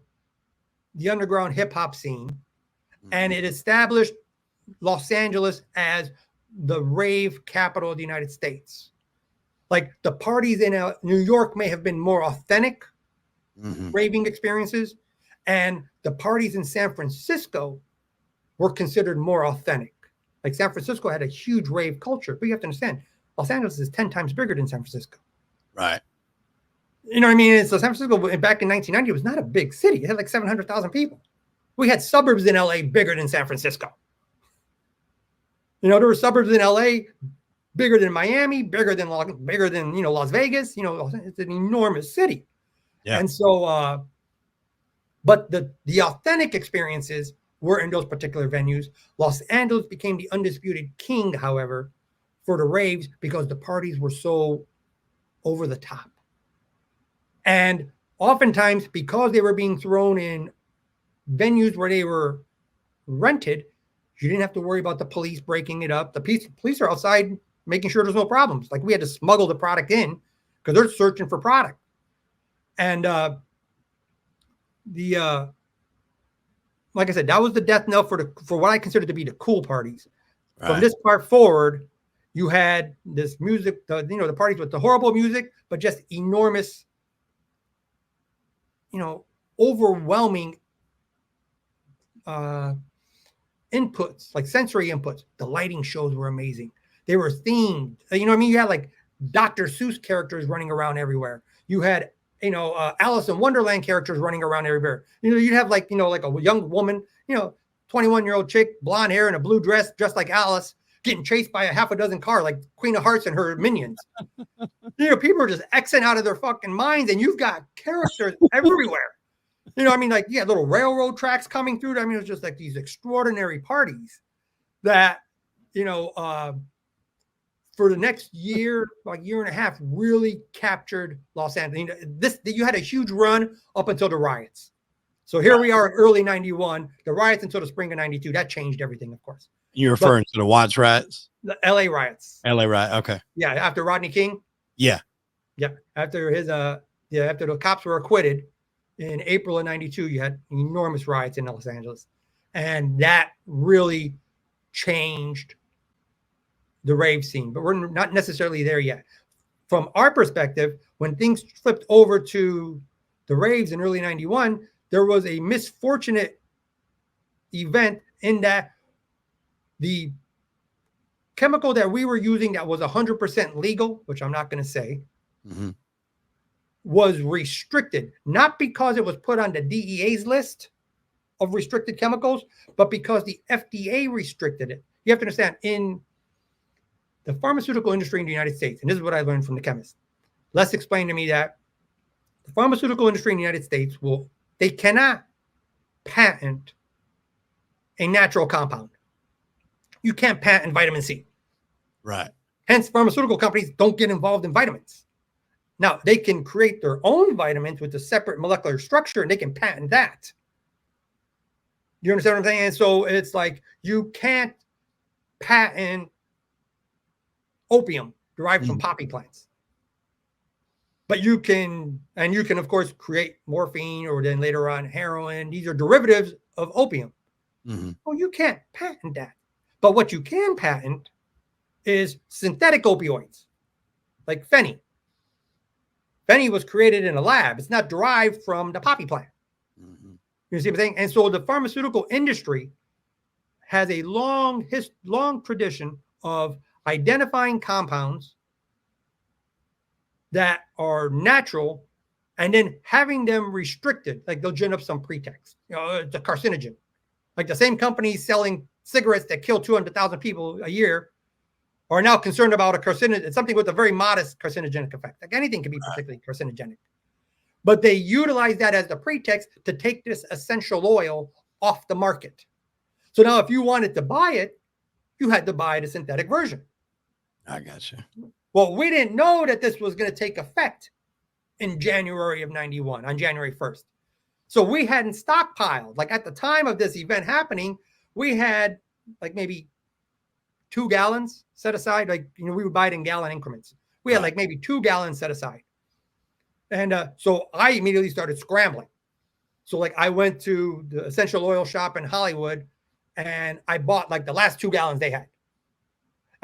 the underground hip hop scene, and it established Los Angeles as the rave capital of the United States. Like the parties in New York may have been more authentic raving experiences, and the parties in San Francisco were considered more authentic. Like San Francisco had a huge rave culture, but you have to understand, Los Angeles is 10 times bigger than San Francisco. Right. You know what I mean? So San Francisco back in 1990 was not a big city. It had like 700,000 people. We had suburbs in LA bigger than San Francisco. There were suburbs in LA bigger than Miami, bigger than Las Vegas. It's an enormous city. Yeah. And so, but the authentic experiences were in those particular venues. Los Angeles became the undisputed king, however, for the raves because the parties were so over the top. And oftentimes, because they were being thrown in venues where they were rented, you didn't have to worry about the police breaking it up. The police are outside making sure there's no problems. Like we had to smuggle the product in because they're searching for product. And like I said, that was the death knell for what I consider to be the cool parties. Right. From this part forward, you had this music, the parties with the horrible music, but just enormous, overwhelming inputs, like sensory inputs. The lighting shows were amazing. They were themed. You had like Dr. Seuss characters running around everywhere. You had, Alice in Wonderland characters running around everywhere. You'd have like a young woman, 21-year-old chick, blonde hair and a blue dress, just like Alice, getting chased by a half a dozen car, like Queen of Hearts and her minions. People are just Xing out of their fucking minds, and you've got characters everywhere. Like you had little railroad tracks coming through. It was just like these extraordinary parties that, for the next year, like year and a half, really captured Los Angeles. You had a huge run up until the riots. So here we are in early 91, the riots until the spring of 92. That changed everything, of course. You're referring to the Watts riots? The LA riots. LA riot. Okay. Yeah. After Rodney King. Yeah. Yeah. After after the cops were acquitted in April of 92, you had enormous riots in Los Angeles. And that really changed the rave scene, but we're not necessarily there yet. From our perspective, when things flipped over to the raves in early 91, there was a misfortunate event in that the chemical that we were using that was 100% legal, which I'm not going to say, was restricted, not because it was put on the DEA's list of restricted chemicals, but because the FDA restricted it. You have to understand, in the pharmaceutical industry in the United States, and this is what I learned from the chemist, Les explained to me that the pharmaceutical industry in the United States they cannot patent a natural compound. You can't patent vitamin C. Right. Hence, pharmaceutical companies don't get involved in vitamins. Now, they can create their own vitamins with a separate molecular structure, and they can patent that. You understand what I'm saying? And so it's like you can't patent opium derived from poppy plants. But you can, of course, create morphine or then later on heroin. These are derivatives of opium. Well, you can't patent that. But what you can patent is synthetic opioids, like Phenny. Phenny was created in a lab. It's not derived from the poppy plant. You see what I'm saying? And so the pharmaceutical industry has a long tradition of identifying compounds that are natural and then having them restricted. Like they'll gin up some pretext. It's a carcinogen. Like the same companies selling cigarettes that kill 200,000 people a year are now concerned about a carcinogen, something with a very modest carcinogenic effect. Like anything can be particularly carcinogenic. But they utilize that as the pretext to take this essential oil off the market. So now if you wanted to buy it, you had to buy the synthetic version. I got you. Well, we didn't know that this was going to take effect in January of 91, on January 1st. So we hadn't stockpiled. Like at the time of this event happening, we had like maybe 2 gallons set aside. Like, we would buy it in gallon increments. We had like maybe 2 gallons set aside. And so I immediately started scrambling. So like I went to the essential oil shop in Hollywood and I bought like the last 2 gallons they had.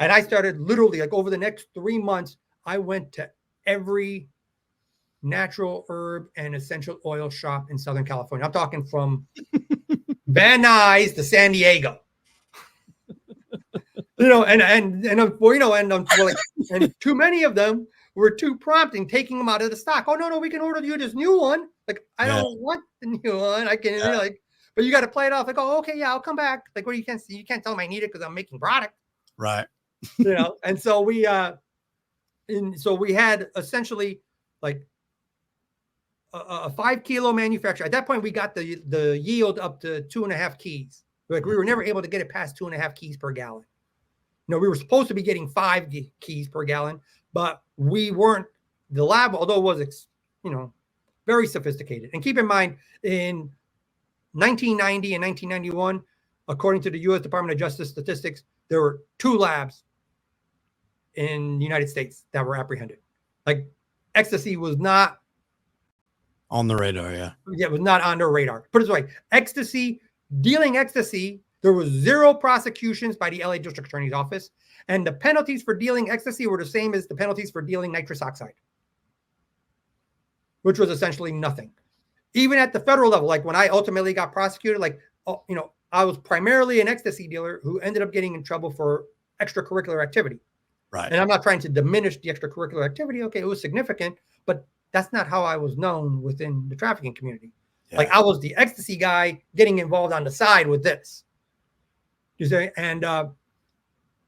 And I started literally like over the next 3 months, I went to every natural herb and essential oil shop in Southern California. I'm talking from Van Nuys to San Diego. And too many of them were too prompt in taking them out of the stock. Oh no, we can order you this new one. Like I don't want the new one. I can but you got to play it off. Like, oh, okay, yeah, I'll come back. Like, what you can't tell them I need it because I'm making product. Right. And so we had essentially like a 5 kilo manufacturer. At that point, we got the yield up to 2.5 keys. Like we were never able to get it past 2.5 keys per gallon. We were supposed to be getting 5 keys per gallon, but we weren't. The lab, although it was, very sophisticated. And keep in mind, in 1990 and 1991, according to the U.S. Department of Justice statistics, there were 2 labs in the United States that were apprehended. Like ecstasy was not on the radar. Yeah, it was not on their radar. Put it this way: dealing ecstasy, there was 0 prosecutions by the LA District Attorney's Office, and the penalties for dealing ecstasy were the same as the penalties for dealing nitrous oxide, which was essentially nothing. Even at the federal level, like when I ultimately got prosecuted, I was primarily an ecstasy dealer who ended up getting in trouble for extracurricular activity. Right. And I'm not trying to diminish the extracurricular activity. Okay, it was significant, but that's not how I was known within the trafficking community. Yeah. Like I was the ecstasy guy getting involved on the side with this. You say, and the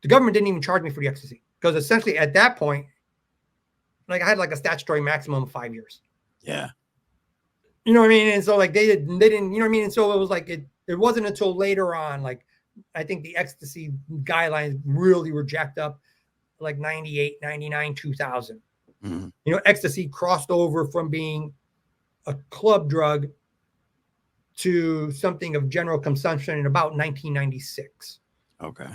government didn't even charge me for the ecstasy because essentially at that point, like I had like a statutory maximum of 5 years. Yeah. You know what I mean? And so like they didn't, you know what I mean? And so it was like, it wasn't until later on, like I think the ecstasy guidelines really were jacked up. like 98, 99, 2000. Mhm. You know, ecstasy crossed over from being a club drug to something of general consumption in about 1996. Okay.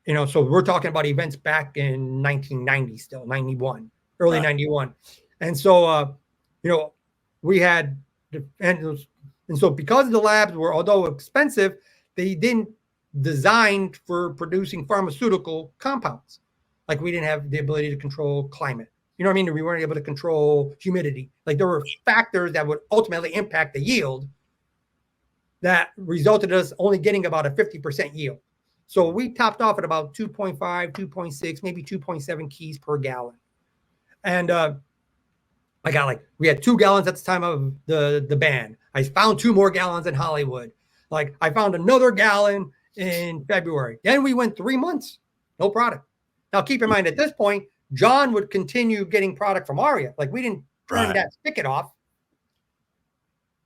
You know, so we're talking about events back in 1990 still, 91, early Right. 91. And so, you know, we had, and so because the labs were, although expensive, they didn't design for producing pharmaceutical compounds. Like we didn't have the ability to control climate. You know what I mean? We weren't able to control humidity. Like there were factors that would ultimately impact the yield that resulted in us only getting about a 50% yield. So we topped off at about 2.5, 2.6, maybe 2.7 keys per gallon. And I got like, we had 2 gallons at the time of the ban. I found 2 more gallons in Hollywood. Like I found another gallon in February. Then we went 3 months, no product. Now keep in mind at this point, John would continue getting product from Aria. Like we didn't turn that spigot off.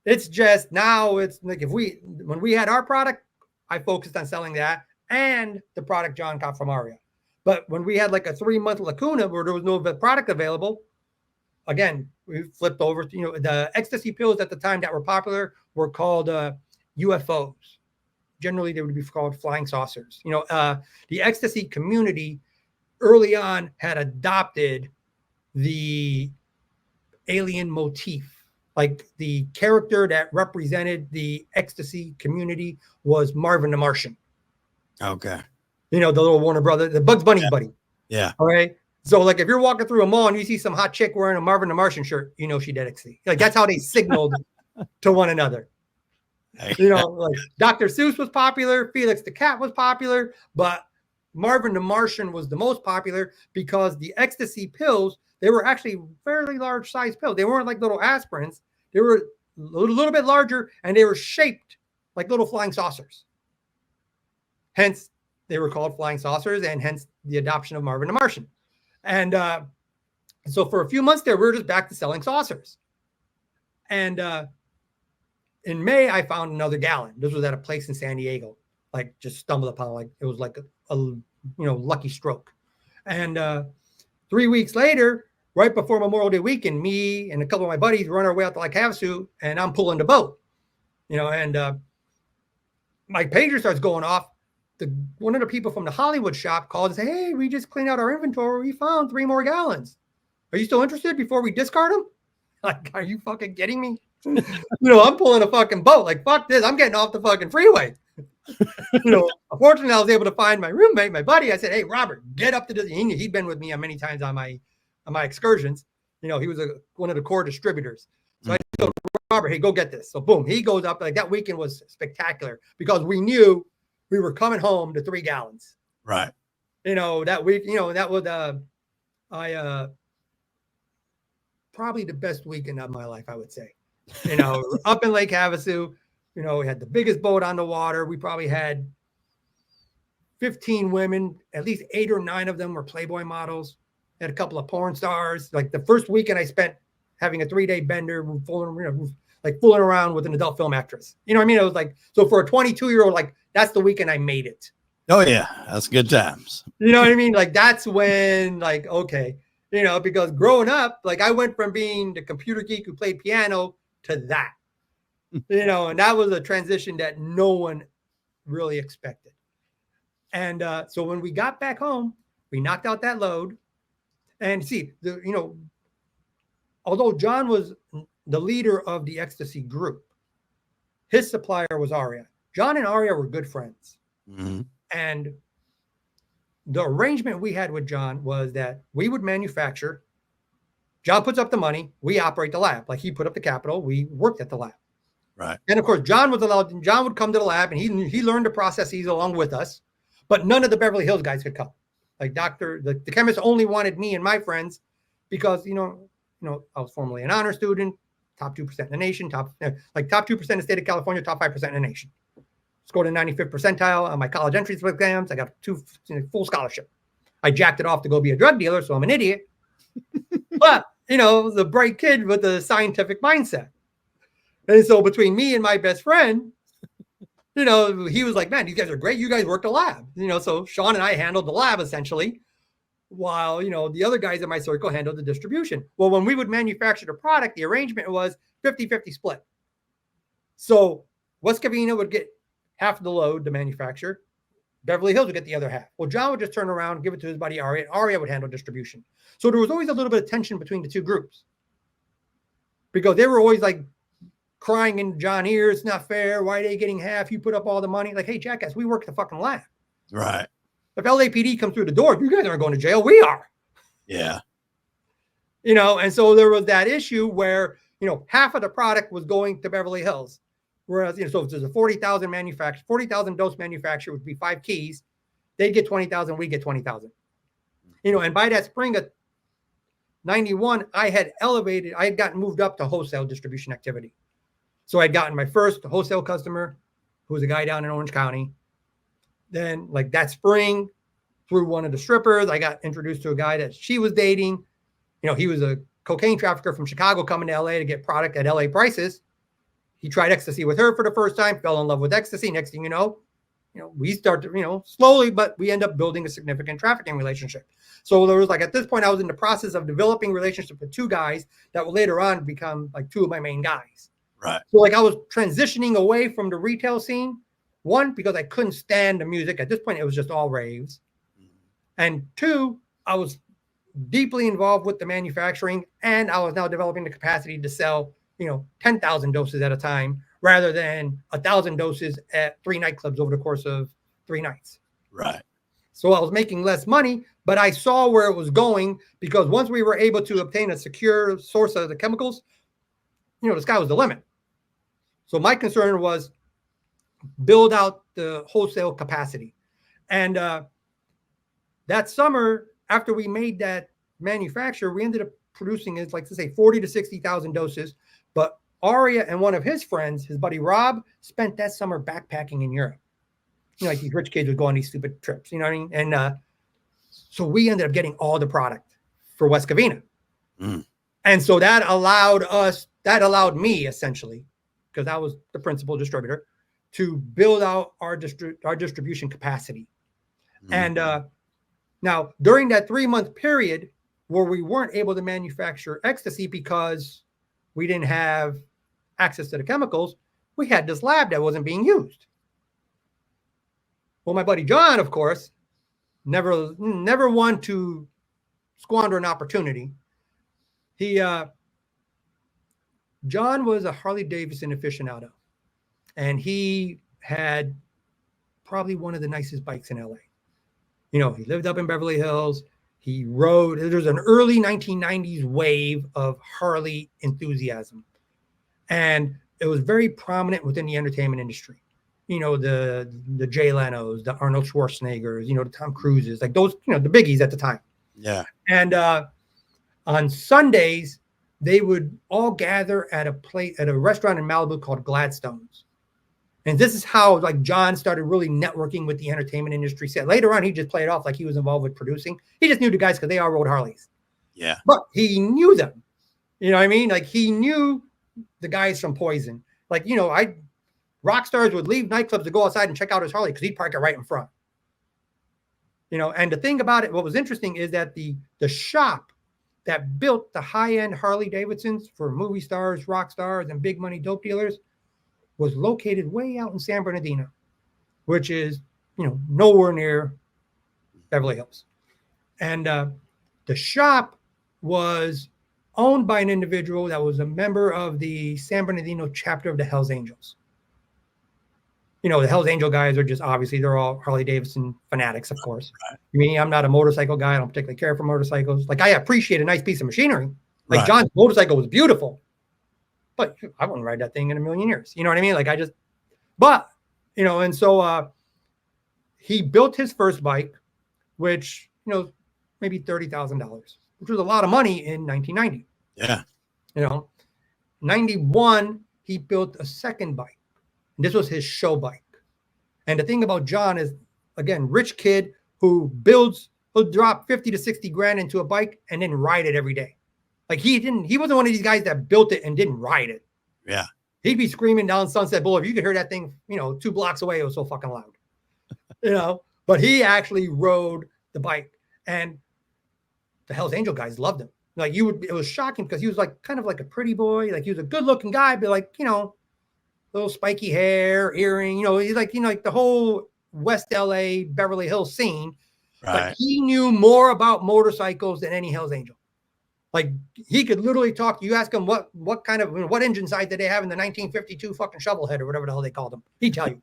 It's just now it's like when we had our product, I focused on selling that and the product John got from Aria. But when we had like a 3-month lacuna where there was no product available, again, we flipped over to, you know, the ecstasy pills at the time that were popular were called UFOs. Generally, they would be called flying saucers. You know, the ecstasy community early on had adopted the alien motif. Like the character that represented the ecstasy community was Marvin the Martian. Okay. You know, the little Warner brother, the Bugs Bunny buddy. Yeah. All right. So like if you're walking through a mall and you see some hot chick wearing a Marvin the Martian shirt, you know she did ecstasy. Like that's how they signaled to one another. You know, like Dr. Seuss was popular, Felix the Cat was popular, but Marvin the Martian was the most popular because the ecstasy pills, they were actually fairly large size pills. They weren't like little aspirins. They were a little bit larger and they were shaped like little flying saucers. Hence, they were called flying saucers and hence the adoption of Marvin the Martian. And so for a few months there, we were just back to selling saucers. And in May, I found another gallon. This was at a place in San Diego. Like just stumbled upon, like it was like a lucky stroke. And 3 weeks later, right before Memorial Day weekend, me and a couple of my buddies run our way out to Lake Havasu, and I'm pulling the boat, you know, and my pager starts going off. One of the people from the Hollywood shop called and said, "Hey, we just cleaned out our inventory. We found 3 more gallons. Are you still interested before we discard them?" Like, are you fucking kidding me? You know, I'm pulling a fucking boat. Like, fuck this. I'm getting off the fucking freeway. You know, unfortunately, I was able to find my roommate, my buddy. I said, "Hey, Robert, get up to this." He'd been with me on many times on my excursions. You know, he was one of the core distributors. So I told Robert, "Hey, go get this." So boom, he goes up. Like that weekend was spectacular because we knew we were coming home to 3 gallons. Right. You know, that week, you know, that was probably the best weekend of my life, I would say. You know, up in Lake Havasu, you know, we had the biggest boat on the water. We probably had 15 women, at least 8 or 9 of them were Playboy models. Had a couple of porn stars. Like the first weekend I spent having a 3-day bender, fooling around with an adult film actress. You know what I mean? It was like, so for a 22-year-old, like that's the weekend I made it. Oh yeah. That's good times. You know what I mean? Like that's when, like, okay, you know, because growing up, like I went from being the computer geek who played piano to that, you know, and that was a transition that no one really expected. And so when we got back home, we knocked out that load. And see, you know, although John was the leader of the ecstasy group, his supplier was Aria. John and Aria were good friends. Mm-hmm. And the arrangement we had with John was that we would manufacture. John puts up the money. We operate the lab. Like he put up the capital. We worked at the lab. Right. And of course, John would come to the lab and he learned the processes along with us, but none of the Beverly Hills guys could come. Like the chemist only wanted me and my friends because, you know, I was formerly an honor student, top 2% in the nation, top 2% in the state of California, top 5% in the nation. Scored a 95th percentile on my college entrance exams. I got full scholarship. I jacked it off to go be a drug dealer, so I'm an idiot. But, you know, the bright kid with the scientific mindset. And so between me and my best friend, you know, he was like, "Man, these guys are great. You guys work the lab." You know, so Sean and I handled the lab essentially. while, the other guys in my circle handled the distribution. Well, when we would manufacture the product, the arrangement was 50-50 split. So West Covina would get half of the load to manufacture. Beverly Hills would get the other half. Well, John would just turn around, give it to his buddy Aria, and Aria would handle distribution. So there was always a little bit of tension between the two groups because they were always like crying in John's ear, it's not fair. Why are they getting half? You put up all the money. Like, hey, jackass, we work at the fucking lab. Right. If LAPD comes through the door, you guys aren't going to jail. We are. Yeah. And so there was that issue where, half of the product was going to Beverly Hills. Whereas, so if there's a 40,000 dose manufacturer would be 5 keys. They'd get 20,000, we get 20,000. And by that spring of 91, I had gotten moved up to wholesale distribution activity. So I'd gotten my first wholesale customer, who was a guy down in Orange County. Then like that spring, through one of the strippers, I got introduced to a guy that she was dating. He was a cocaine trafficker from Chicago coming to LA to get product at LA prices. He tried ecstasy with her for the first time, fell in love with ecstasy. Next thing you know, we start to, slowly, but we end up building a significant trafficking relationship. So there was at this point, I was in the process of developing relationship with 2 guys that would later on become 2 of my main guys. Right. So I was transitioning away from the retail scene. 1, because I couldn't stand the music. At this point, it was just all raves. And 2, I was deeply involved with the manufacturing, and I was now developing the capacity to sell, 10,000 doses at a time rather than 1,000 doses at 3 nightclubs over the course of 3 nights. Right. So I was making less money, but I saw where it was going because once we were able to obtain a secure source of the chemicals, the sky was the limit. So my concern was build out the wholesale capacity. And that summer, after we made that manufacture, we ended up producing it, let's say 40 to 60,000 doses. But Aria and one of his friends, his buddy Rob, spent that summer backpacking in Europe. Like these rich kids would go on these stupid trips, you know what I mean? And so we ended up getting all the product for West Covina. And so that allowed me essentially, because I was the principal distributor, to build out our distribution capacity. And now during that 3-month period where we weren't able to manufacture ecstasy because we didn't have access to the chemicals, we had this lab that wasn't being used. Well, my buddy John, of course, never one to squander an opportunity. John was a Harley Davidson aficionado, and he had probably one of the nicest bikes in LA. He lived up in Beverly Hills. He rode. There was an early 1990s wave of Harley enthusiasm, and it was very prominent within the entertainment industry. The Jay Lenos, the Arnold Schwarzeneggers, the Tom Cruises, like those, the biggies at the time. Yeah. And on Sundays, they would all gather at a restaurant in Malibu called Gladstone's. And this is how John started really networking with the entertainment industry. Later on, he just played off like he was involved with producing. He just knew the guys because they all rode Harleys. Yeah. But he knew them. You know what I mean? He knew the guys from Poison. Rock stars would leave nightclubs to go outside and check out his Harley because he'd park it right in front. And the thing about it, what was interesting is that the shop that built the high-end Harley Davidsons for movie stars, rock stars, and big money dope dealers was located way out in San Bernardino, which is, nowhere near Beverly Hills. And the shop was owned by an individual that was a member of the San Bernardino chapter of the Hells Angels. The Hells Angel guys are just obviously they're all Harley Davidson fanatics, of course. Right. I mean, I'm not a motorcycle guy. I don't particularly care for motorcycles. I appreciate a nice piece of machinery. Right. John's motorcycle was beautiful, but I wouldn't ride that thing in a million years. You know what I mean? And so he built his first bike, which, maybe $30,000, which was a lot of money in 1990. Yeah. 91, he built a second bike. And this was his show bike. And the thing about John is, again, rich kid who he'll drop 50 to 60 grand into a bike and then ride it every day. He wasn't one of these guys that built it and didn't ride it. Yeah. He'd be screaming down Sunset Boulevard. You could hear that thing, 2 blocks away. It was so fucking loud, but he actually rode the bike. And the Hells Angel guys loved him. Like it was shocking because he was like kind of like a pretty boy. Like he was a good looking guy, but like, little spiky hair, earring, he's like, like the whole West LA, Beverly Hills scene. Right. But he knew more about motorcycles than any Hells Angel. Like he could literally talk. You ask him what kind of, what engine size did they have in the 1952 fucking Shovelhead or whatever the hell they called them. He'd tell you.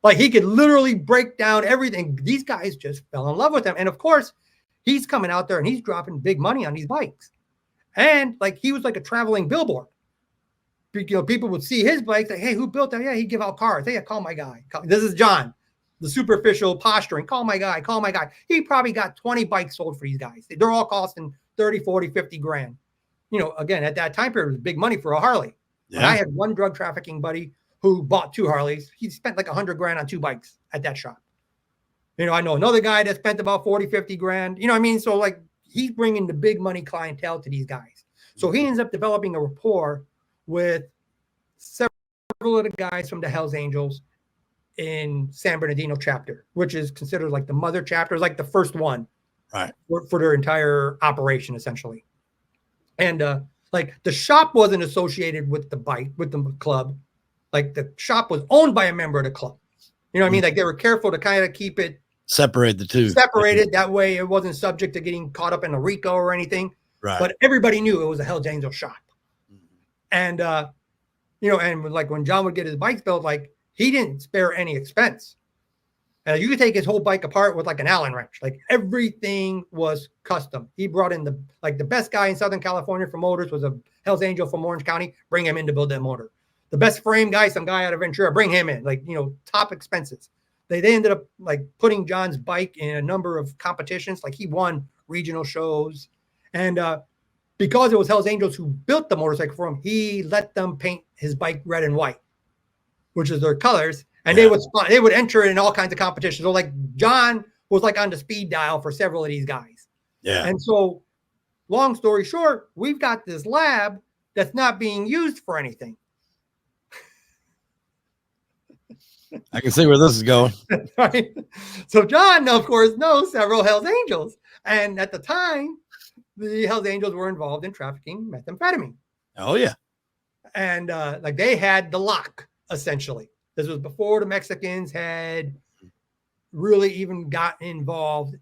Like he could literally break down everything. These guys just fell in love with him. And of course, he's coming out there and he's dropping big money on these bikes. And like he was like a traveling billboard. People would see his bike, like, hey, who built that? Yeah, he'd give out cards. Hey, call my guy. This is John, the superficial posturing. Call my guy. Call my guy. He probably got 20 bikes sold for these guys. They're all costing 30, 40, 50 grand. Again, at that time period, it was big money for a Harley. Yeah. And I had one drug trafficking buddy who bought 2 Harleys. He spent like 100 grand on 2 bikes at that shop. I know another guy that spent about 40, 50 grand. You know what I mean? So like he's bringing the big money clientele to these guys. So he ends up developing a rapport with several of the guys from the Hells Angels in San Bernardino chapter, which is considered like the mother chapter, is like the first one, right, for their entire operation essentially. And like the shop wasn't associated with the club. Like the shop was owned by a member of the club. You know what I mean? Like they were careful to kind of keep it separate the two. Separated. That way it wasn't subject to getting caught up in a RICO or anything. Right. But everybody knew it was a Hells Angel shop. And, and like when John would get his bikes built, like he didn't spare any expense. You could take his whole bike apart with like an Allen wrench. Like everything was custom. He brought in the best guy in Southern California for motors was a Hells Angel from Orange County. Bring him in to build that motor. The best frame guy, some guy out of Ventura, bring him in. Like, top expenses. They ended up like putting John's bike in a number of competitions. Like he won regional shows. And because it was Hells Angels who built the motorcycle for him, he let them paint his bike red and white, which is their colors. And they would enter in all kinds of competitions. So like John was like on the speed dial for several of these guys. Yeah. And so long story short, we've got this lab that's not being used for anything. I can see where this is going. Right. So John, of course, knows several Hells Angels. And at the time, the Hells Angels were involved in trafficking methamphetamine. Oh, yeah. And like they had the lock, essentially. This was before the Mexicans had really even gotten involved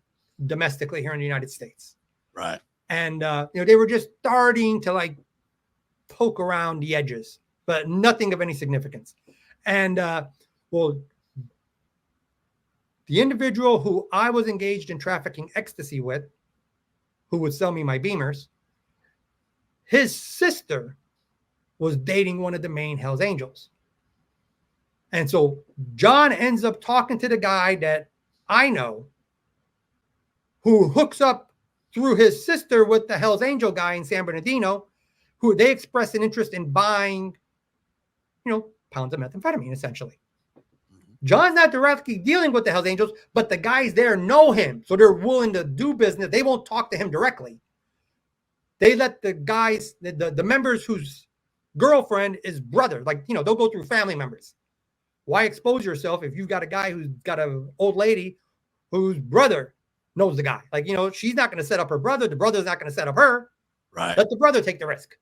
domestically here in the United States. Right. And, they were just starting to like poke around the edges, but nothing of any significance. And, well, the individual who I was engaged in trafficking ecstasy with, who would sell me my Beamers, his sister was dating one of the main Hells Angels. And so John ends up talking to the guy that I know who hooks up through his sister with the Hells Angel guy in San Bernardino, who they express an interest in buying, pounds of methamphetamine, essentially. John's not directly dealing with the Hells Angels, but the guys there know him. So they're willing to do business. They won't talk to him directly. They let the guys, the members whose girlfriend is brother, like, they'll go through family members. Why expose yourself if you've got a guy who's got an old lady whose brother knows the guy? Like, she's not going to set up her brother. The brother's not going to set up her. Right. Let the brother take the risk.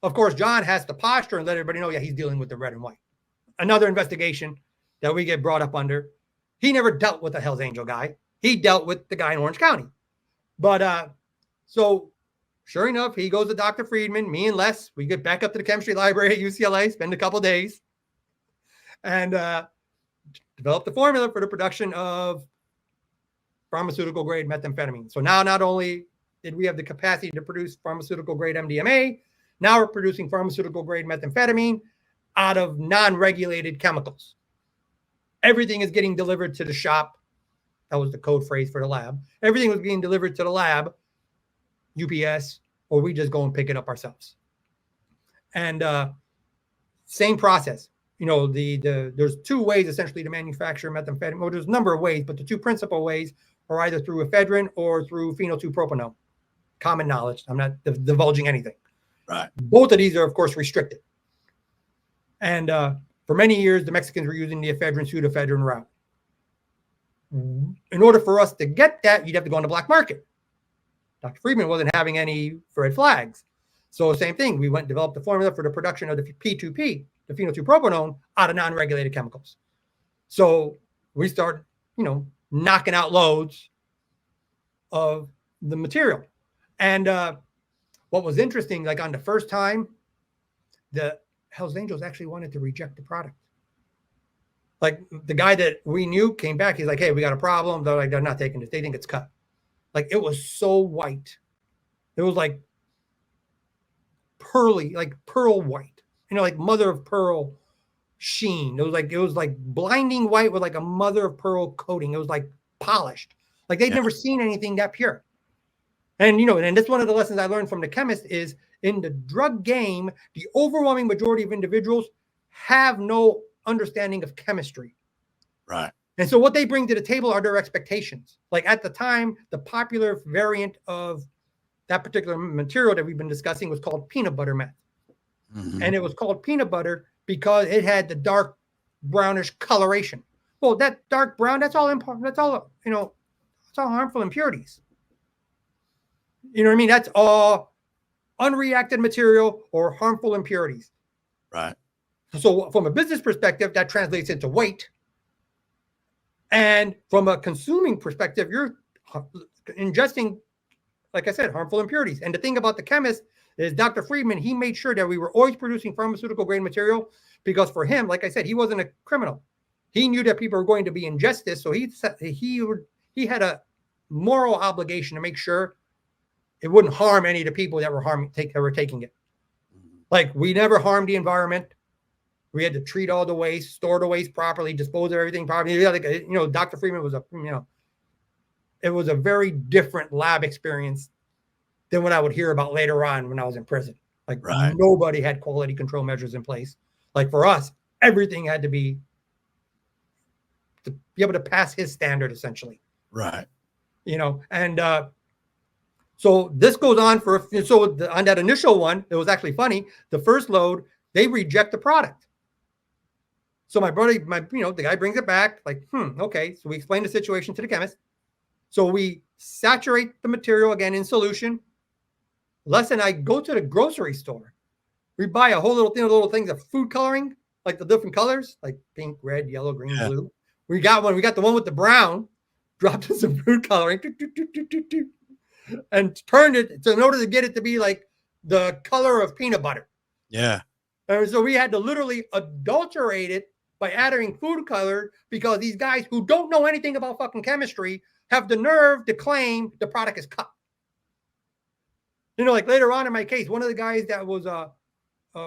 Of course, John has to posture and let everybody know, yeah, he's dealing with the red and white. Another investigation that we get brought up under. He never dealt with the Hells Angel guy. He dealt with the guy in Orange County. But so sure enough, he goes to Dr. Friedman, me and Les, we get back up to the chemistry library at UCLA, spend a couple days, and develop the formula for the production of pharmaceutical grade methamphetamine. So now not only did we have the capacity to produce pharmaceutical grade MDMA, now we're producing pharmaceutical grade methamphetamine out of non-regulated chemicals. Everything is getting delivered to the shop. That was the code phrase for the lab. Everything was being delivered to the lab, UPS, or we just go and pick it up ourselves. And same process. There's 2 ways essentially to manufacture methamphetamine. Well, there's a number of ways, but the 2 principal ways are either through ephedrine or through phenyl-2-propanol. Common knowledge. I'm not divulging anything. Right. Both of these are, of course, restricted. And for many years, the Mexicans were using the ephedrine pseudoephedrine route. In order for us to get that, you'd have to go on the black market. Dr. Friedman wasn't having any red flags. So same thing, we went and developed the formula for the production of the P2P, the phenylpropanone, out of non-regulated chemicals. So we start, knocking out loads of the material. And what was interesting, like on the first time, the Hells Angels actually wanted to reject the product. Like the guy that we knew came back, he's like, hey, we got a problem. They're like, they're not taking this. They think it's cut. Like it was so white. It was like pearly, like pearl white, like mother of pearl sheen. It was like blinding white with like a mother of pearl coating. It was like polished. Like they'd never seen anything that pure. And, and that's one of the lessons I learned from the chemist is in the drug game, the overwhelming majority of individuals have no understanding of chemistry. Right. And so what they bring to the table are their expectations. Like at the time, the popular variant of that particular material that we've been discussing was called peanut butter meth. Mm-hmm. And it was called peanut butter because it had the dark brownish coloration. Well, that dark brown, that's all harmful impurities. You know what I mean? That's all unreacted material or harmful impurities. Right. So from a business perspective, that translates into weight. And from a consuming perspective, you're ingesting, like I said, harmful impurities. And the thing about the chemist is Dr. Friedman, he made sure that we were always producing pharmaceutical grade material because for him, like I said, he wasn't a criminal. He knew that people were going to be ingest this. So he had a moral obligation to make sure it wouldn't harm any of the people that were taking it. Like we never harmed the environment. We had to treat all the waste, store the waste properly, dispose of everything properly. Like, Dr. Friedman was it was a very different lab experience than what I would hear about later on when I was in prison. Like nobody had quality control measures in place. Like for us, everything had to be able to pass his standard essentially. Right. And so this goes on on that initial one, it was actually funny. The first load, they reject the product. So my brother, the guy brings it back like, okay. So we explain the situation to the chemist. So we saturate the material again in solution. Les and I go to the grocery store. We buy a whole little things of food coloring, like the different colors, like pink, red, yellow, green, blue. We got one. We got the one with the brown. Dropped in some food coloring, and turned it in order to get it to be like the color of peanut butter. Yeah. And so we had to literally adulterate it by adding food color because these guys who don't know anything about fucking chemistry have the nerve to claim the product is cut. Like later on in my case, one of the guys that was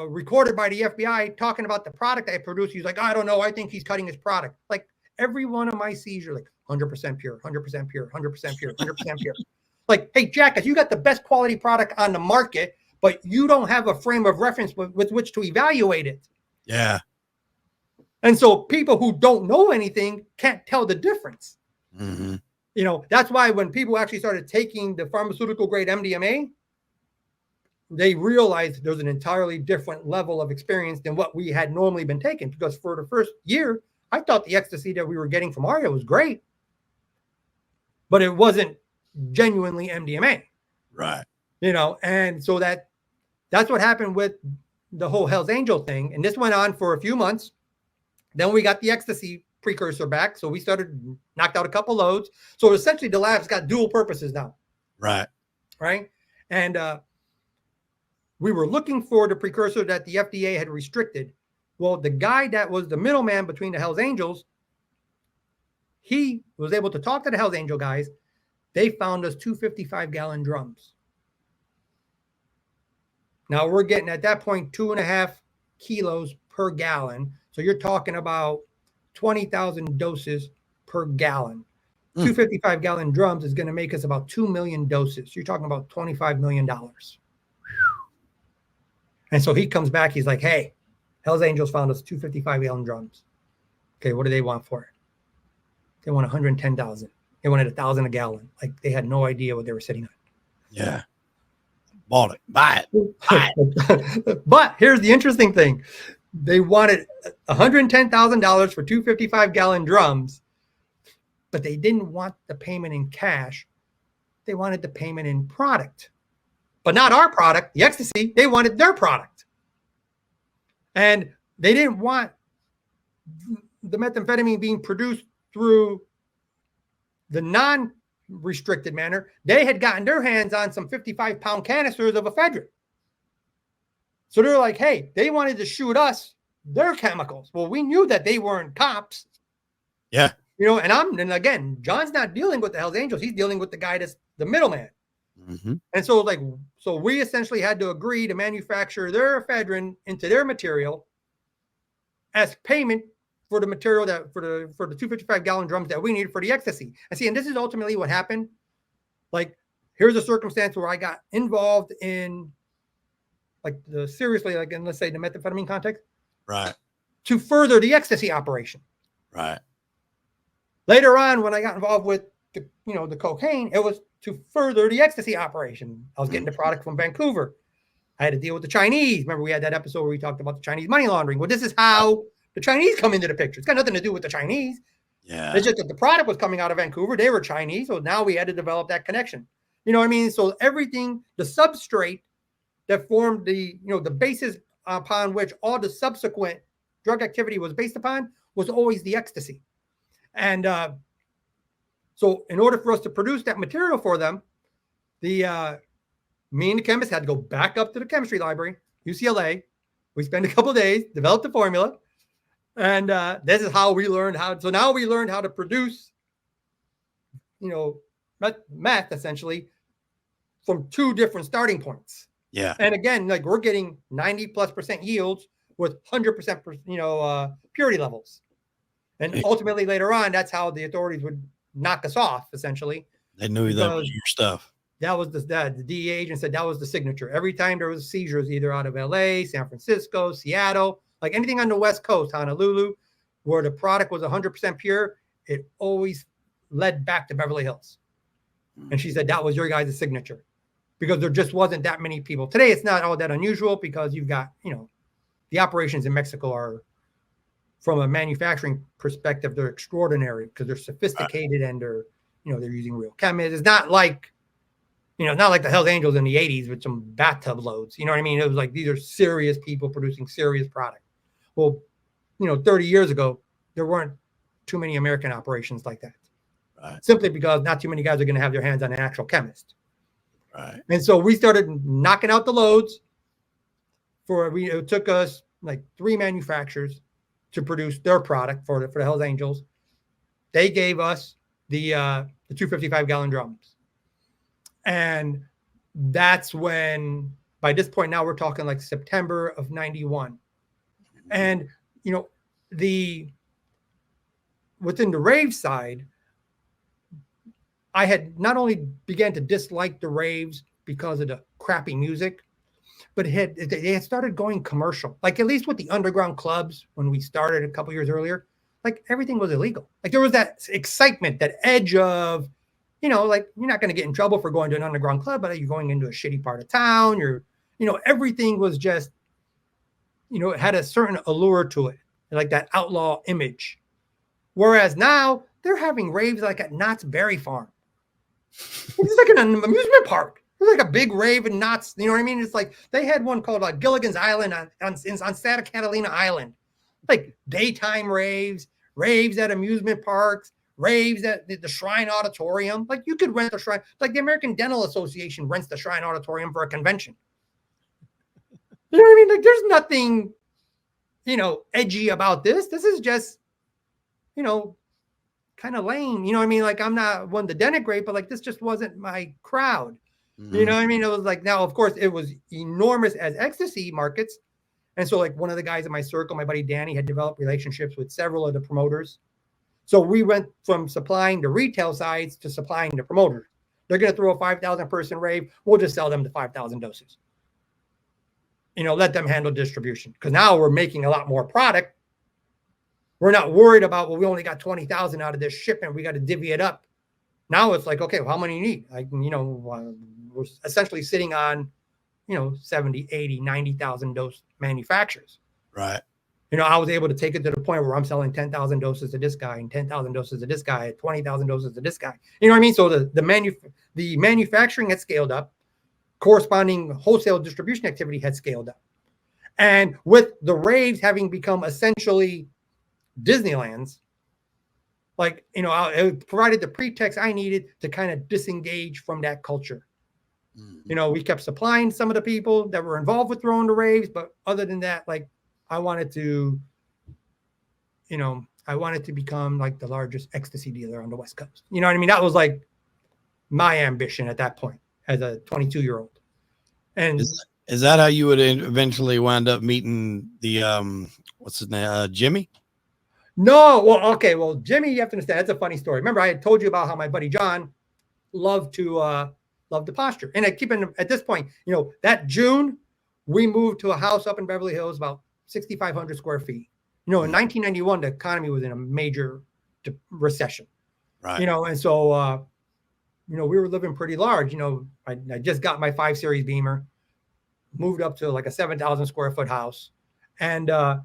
recorded by the FBI talking about the product I produced, he's like, I don't know, I think he's cutting his product. Like every one of my seizures, like 100% pure, 100% pure, 100% pure, 100% pure. Like, hey, Jack, you got the best quality product on the market, but you don't have a frame of reference with which to evaluate it. Yeah. And so people who don't know anything can't tell the difference. Mm-hmm. That's why when people actually started taking the pharmaceutical grade MDMA, they realized there's an entirely different level of experience than what we had normally been taking. Because for the first year, I thought the ecstasy that we were getting from Aria was great, but it wasn't genuinely MDMA. Right. And so that's what happened with the whole Hells Angel thing. And this went on for a few months. Then we got the ecstasy precursor back. So we knocked out a couple loads. So essentially the lab's got dual purposes now. Right. Right. And we were looking for the precursor that the FDA had restricted. Well, the guy that was the middleman between the Hells Angels, he was able to talk to the Hells Angel guys. They found us 255-gallon drums. Now we're getting at that point 2.5 kilos per gallon. So you're talking about 20,000 doses per gallon. 255-gallon drums is going to make us about 2 million doses. You're talking about $25 million. And so he comes back. He's like, hey, Hells Angels found us 255-gallon drums. Okay, what do they want for it? They want 110,000. They wanted 1,000 a gallon. Like they had no idea what they were sitting on. Yeah. Bought it. Buy it. But here's the interesting thing. They wanted $110,000 for 255-gallon drums, but they didn't want the payment in cash. they wanted the payment in product, but not our product, the ecstasy. They wanted their product. And they didn't want the methamphetamine being produced through the non-restricted manner. They had gotten their hands on some 55-pound canisters of ephedrine. So they're like, hey, they wanted to shoot us their chemicals. Well, we knew that they weren't cops. Yeah. You know, and again, John's not dealing with the Hells Angels. He's dealing with the guy that's the middleman. Mm-hmm. And so so we essentially had to agree to manufacture their ephedrine into their material as payment for the material that for the 255-gallon drums that we needed for the ecstasy. And see, and this is ultimately what happened. Like, here's a circumstance where I got involved in seriously, like in, let's say, the methamphetamine context. Right. To further the ecstasy operation. Right. Later on, when I got involved with the cocaine, it was to further the ecstasy operation. I was getting the product from Vancouver. I had to deal with the Chinese. Remember, we had that episode where we talked about the Chinese money laundering. Well, this is how the Chinese come into the picture. It's got nothing to do with the Chinese. Yeah. It's just that the product was coming out of Vancouver. They were Chinese. So now we had to develop that connection. You know what I mean? So everything, the substrate that formed the basis upon which all the subsequent drug activity was based upon was always the ecstasy. And so in order for us to produce that material for them, me and the chemist had to go back up to the chemistry library, UCLA. We spent a couple of days, developed the formula. And this is how we learned how. So now we learned how to produce, meth essentially from two different starting points. Yeah. And again, like we're getting 90+% yields with 100%, purity levels. And ultimately later on, that's how the authorities would knock us off, essentially. They knew that was your stuff. That was the DEA agent said that was the signature. Every time there was seizures, either out of LA, San Francisco, Seattle, like anything on the West Coast, Honolulu, where the product was 100% pure, it always led back to Beverly Hills. And she said that was your guys' signature because there just wasn't that many people. Today, it's not all that unusual because you've got, the operations in Mexico are, from a manufacturing perspective, they're extraordinary because they're sophisticated and they're using real chemists. It's not like, not like the Hells Angels in the 80s with some bathtub loads. You know what I mean? It was like, these are serious people producing serious product. Well, 30 years ago, there weren't too many American operations like that. Right. Simply because not too many guys are going to have their hands on an actual chemist. Right. And so we started knocking out the loads. It took us like 3 manufacturers to produce their product for the Hells Angels. They gave us the 255-gallon drums. And that's when, by this point now, we're talking like September of 91. And, within the rave side, I had not only began to dislike the raves because of the crappy music, but they had started going commercial. Like at least with the underground clubs when we started a couple years earlier, like everything was illegal. Like there was that excitement, that edge of, like you're not going to get in trouble for going to an underground club, but you're going into a shitty part of town. Everything was just, it had a certain allure to it, like that outlaw image. Whereas now they're having raves like at Knott's Berry Farm. It's like an amusement park. It's like a big rave in Knott's. You know what I mean? It's like they had one called Gilligan's Island on Santa Catalina Island. Like daytime raves at amusement parks, raves at the Shrine Auditorium. Like you could rent the Shrine. Like the American Dental Association rents the Shrine Auditorium for a convention. You know what I mean? Like there's nothing, edgy about this. This is just, kind of lame. You know what I mean? Like I'm not one to denigrate, but like this just wasn't my crowd. Mm-hmm. You know what I mean? It was like, now, of course, it was enormous as ecstasy markets. And so like one of the guys in my circle, my buddy Danny, had developed relationships with several of the promoters. So we went from supplying the retail sides to supplying the promoters. They're going to throw a 5,000 person rave. We'll just sell them the 5,000 doses. Let them handle distribution. Because now we're making a lot more product. We're not worried about, we only got 20,000 out of this shipment. We got to divvy it up. Now it's like, okay, well, how many you need? Like, we're essentially sitting on, 70, 80, 90,000 dose manufacturers. Right. I was able to take it to the point where I'm selling 10,000 doses to this guy and 10,000 doses to this guy, 20,000 doses to this guy. You know what I mean? So the manufacturing had scaled up, corresponding wholesale distribution activity had scaled up. And with the raves having become essentially Disneylands, like, it provided the pretext I needed to kind of disengage from that culture. We kept supplying some of the people that were involved with throwing the raves, but other than that, like, I wanted to become like the largest ecstasy dealer on the West Coast. You know what I mean? That was like my ambition at that point as a 22-year-old. And is that how you would eventually wind up meeting the what's his name, Jimmy? No, well, okay, well, Jimmy, you have to understand, that's a funny story. Remember, I had told you about how my buddy John loved to posture. And I keep at this point, that June, we moved to a house up in Beverly Hills, about 6,500 square feet. In 1991, the economy was in a major recession. Right. And so, we were living pretty large. I just got my 5 Series Beamer, moved up to like a 7,000 square foot house. And the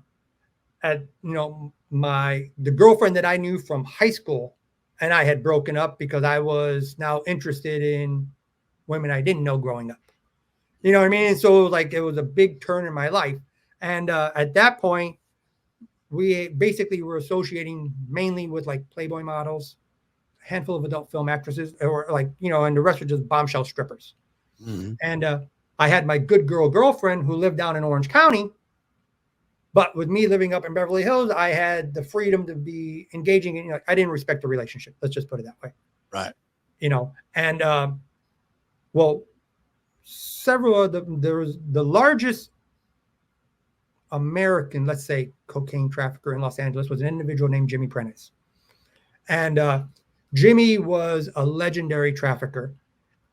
girlfriend that I knew from high school and I had broken up because I was now interested in women I didn't know growing up. You know what I mean? And so like it was a big turn in my life. And at that point, we basically were associating mainly with like Playboy models, a handful of adult film actresses, or like, and the rest were just bombshell strippers. Mm-hmm. And I had my good girlfriend who lived down in Orange County. But with me living up in Beverly Hills, I had the freedom to be engaging in, I didn't respect the relationship. Let's just put it that way. Right. And several of there was the largest American, let's say, cocaine trafficker in Los Angeles was an individual named Jimmy Prentice. And Jimmy was a legendary trafficker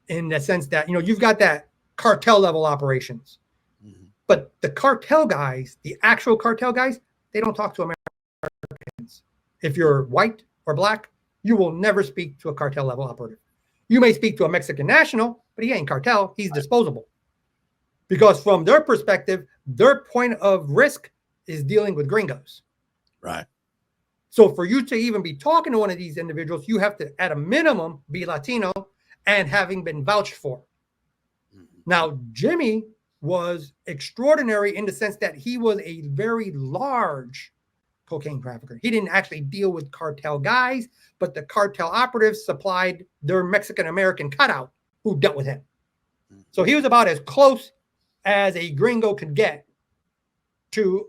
in the sense that, you've got that cartel level operations. Mm-hmm. But the cartel guys, the actual cartel guys, they don't talk to Americans. If you're white or black, you will never speak to a cartel level operative. You may speak to a Mexican national, but he ain't cartel. He's disposable. Because from their perspective, their point of risk is dealing with gringos. Right. So for you to even be talking to one of these individuals, you have to, at a minimum, be Latino and having been vouched for. Mm-hmm. Now, Jimmy was extraordinary in the sense that he was a very large cocaine trafficker. He didn't actually deal with cartel guys, but the cartel operatives supplied their Mexican-American cutout who dealt with him. So he was about as close as a gringo could get to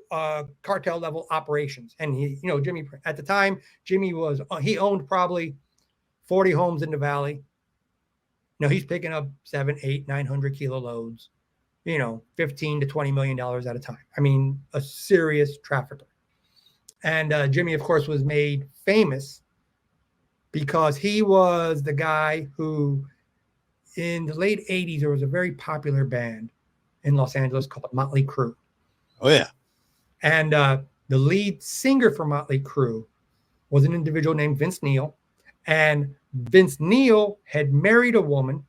cartel level operations. And he, Jimmy, at the time, he owned probably 40 homes in the Valley. He's picking up 700, 800, 900 kilo loads, $15 to $20 million at a time. I mean, a serious trafficker. And Jimmy, of course, was made famous because he was the guy who, in the late 80s, there was a very popular band in Los Angeles called Motley Crue. Oh, yeah. And the lead singer for Motley Crue was an individual named Vince Neil. And Vince Neil had married a woman,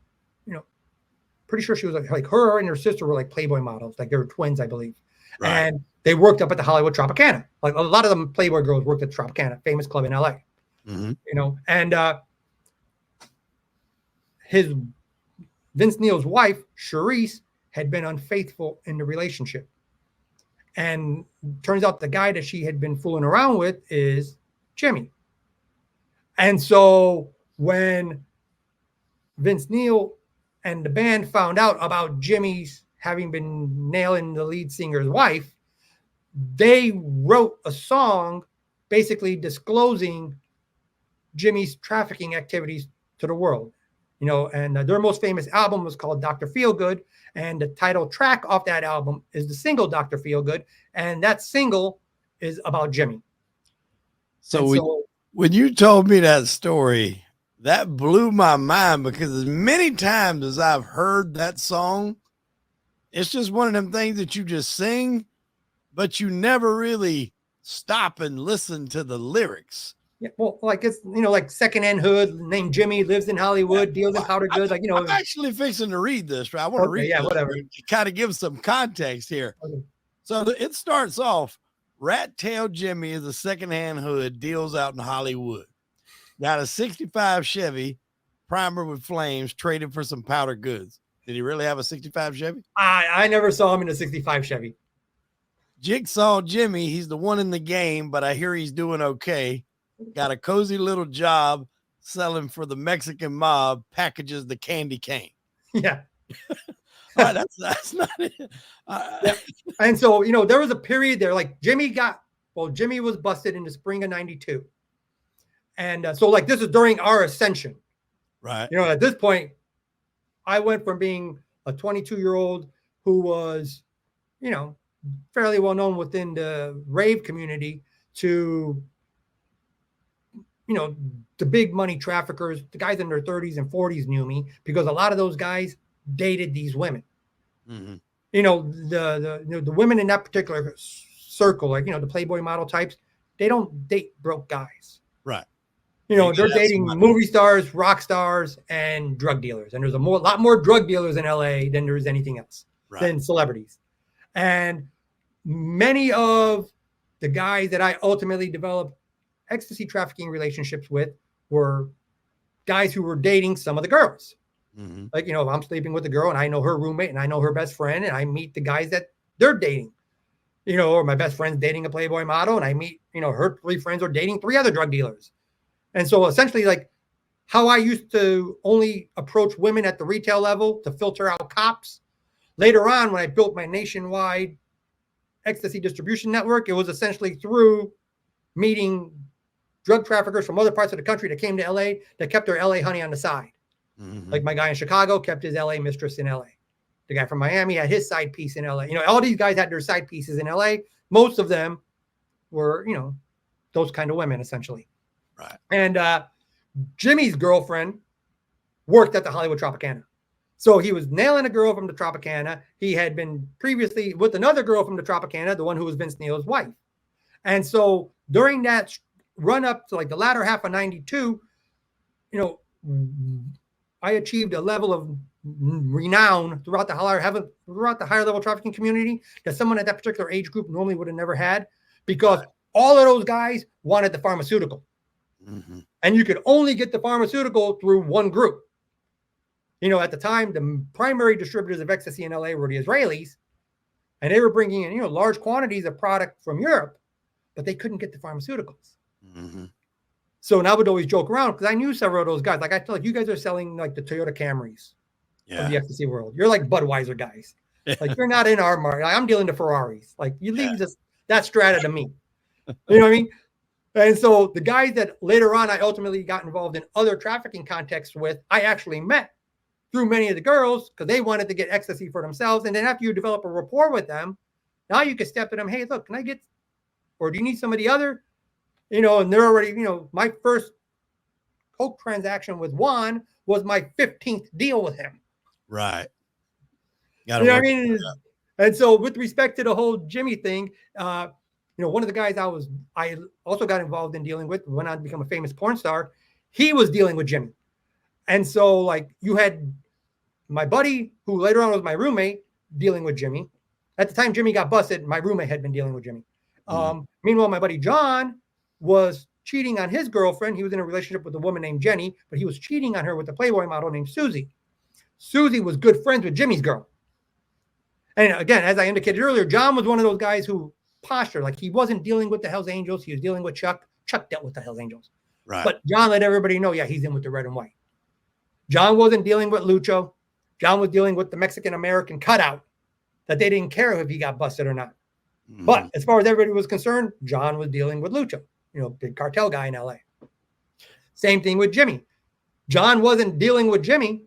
pretty sure she was like her and her sister were like Playboy models, like they were twins, I believe. Right. And they worked up at the Hollywood Tropicana. Like a lot of them Playboy girls worked at the Tropicana, famous club in LA. Mm-hmm. And his Vince Neil's wife, Charisse, had been unfaithful in the relationship. And turns out the guy that she had been fooling around with is Jimmy. And so when Vince Neil and the band found out about Jimmy's having been nailing the lead singer's wife, they wrote a song basically disclosing Jimmy's trafficking activities to the world. And their most famous album was called Dr. Feelgood. And the title track off that album is the single Dr. Feelgood. And that single is about Jimmy. So when you told me that story, that blew my mind, because as many times as I've heard that song, it's just one of them things that you just sing, but you never really stop and listen to the lyrics. Yeah, well, like it's like secondhand hood named Jimmy, lives in Hollywood, deals in powder goods. I'm actually fixing to read this. Right? I want to read. Yeah, whatever. To kind of give some context here. Okay. So it starts off, Rat Tail Jimmy is a secondhand hood, deals out in Hollywood. Got a 65 Chevy, primer with flames, traded for some powder goods. Did he really have a 65 Chevy? I never saw him in a 65 Chevy. Jigsaw Jimmy, he's the one in the game, but I hear he's doing okay. Got a cozy little job selling for the Mexican mob, packages the candy cane. Yeah. All right, that's not it. Yeah. And so, you know, there was a period there, like Jimmy was busted in the spring of 92. And so like, this is during our ascension. Right. You know, at this point, I went from being a 22-year-old who was, you know, fairly well known within the rave community to, you know, the big money traffickers. The guys in their 30s and 40s knew me because a lot of those guys dated these women. Mm-hmm. You know, the women in that particular circle, like, you know, the Playboy model types, they don't date broke guys. Right. You know, they're dating movie stars, rock stars, and drug dealers. And there's lot more drug dealers in LA than there is anything else, than celebrities. And many of the guys that I ultimately developed ecstasy trafficking relationships with were guys who were dating some of the girls. Mm-hmm. Like, you know, if I'm sleeping with a girl and I know her roommate and I know her best friend and I meet the guys that they're dating, you know, or my best friend's dating a Playboy model and I meet, you know, her 3 friends are dating 3 other drug dealers. And so essentially, like, how I used to only approach women at the retail level to filter out cops. Later on, when I built my nationwide ecstasy distribution network, it was essentially through meeting drug traffickers from other parts of the country that came to LA that kept their LA honey on the side. Mm-hmm. Like my guy in Chicago kept his LA mistress in LA. The guy from Miami had his side piece in LA. You know, all these guys had their side pieces in LA. Most of them were, you know, those kind of women, essentially. Right. And Jimmy's girlfriend worked at the Hollywood Tropicana. So he was nailing a girl from the Tropicana. He had been previously with another girl from the Tropicana, the one who was Vince Neil's wife. And so during that run up to like the latter half of 92, you know, I achieved a level of renown throughout the higher level trafficking community that someone at that particular age group normally would have never had, because all of those guys wanted the pharmaceutical. Mm-hmm. And you could only get the pharmaceutical through one group. You know, at the time, the primary distributors of ecstasy in LA were the Israelis, and they were bringing in, you know, large quantities of product from Europe, but they couldn't get the pharmaceuticals. Mm-hmm. So I would always joke around because I knew several of those guys. Like, I feel like you guys are selling like the Toyota Camrys of the ecstasy world. You're like Budweiser guys. Like, you're not in our market. Like, I'm dealing to Ferraris. Like, you leave that strata to me. You know what I mean? And so the guys that later on I ultimately got involved in other trafficking contexts with, I actually met through many of the girls because they wanted to get ecstasy for themselves. And then after you develop a rapport with them, now you can step to them. Hey, look, can I get, or do you need some of the other? You know, and they're already, you know, my first coke transaction with Juan was my 15th deal with him. Right. You know what I mean? And so with respect to the whole Jimmy thing, you know, one of the guys I also got involved in dealing with, went on to become a famous porn star. He was dealing with Jimmy. And so like you had my buddy, who later on was my roommate, dealing with Jimmy. At the time Jimmy got busted, my roommate had been dealing with Jimmy. Meanwhile, my buddy John was cheating on his girlfriend. He was in a relationship with a woman named Jenny, but he was cheating on her with a Playboy model named Susie. Susie was good friends with Jimmy's girl. And again, as I indicated earlier, John was one of those guys who postured, like he wasn't dealing with the Hells Angels. He was dealing with Chuck. Chuck dealt with the Hells Angels. Right. But John let everybody know, yeah, he's in with the red and white. John wasn't dealing with Lucho. John was dealing with the Mexican-American cutout that they didn't care if he got busted or not. Mm-hmm. But as far as everybody was concerned, John was dealing with Lucho, you know, big cartel guy in LA. Same thing with Jimmy. John wasn't dealing with Jimmy.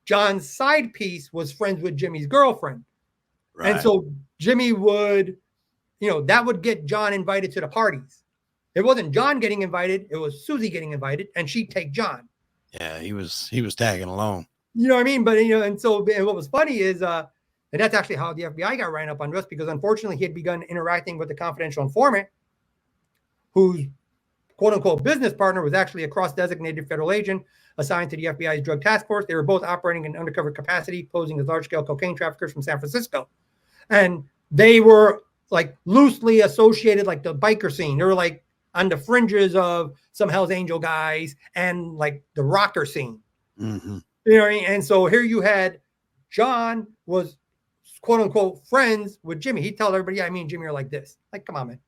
John's side piece was friends with Jimmy's girlfriend. Right. And so Jimmy would, you know, that would get John invited to the parties. It wasn't John getting invited. It was Susie getting invited, and she'd take John. Yeah, he was tagging along. You know what I mean? But, you know, and so and what was funny is, and that's actually how the FBI got ran up on us, because unfortunately he had begun interacting with the confidential informant whose quote unquote business partner was actually a cross-designated federal agent assigned to the FBI's drug task force. They were both operating in undercover capacity, posing as large-scale cocaine traffickers from San Francisco. And they were like loosely associated, like the biker scene. They were like on the fringes of some Hell's Angel guys and like the rocker scene. Mm-hmm. You know what I mean? And so here you had John was quote unquote friends with Jimmy. He'd tell everybody, yeah, me and Jimmy are like this. Like, come on, man.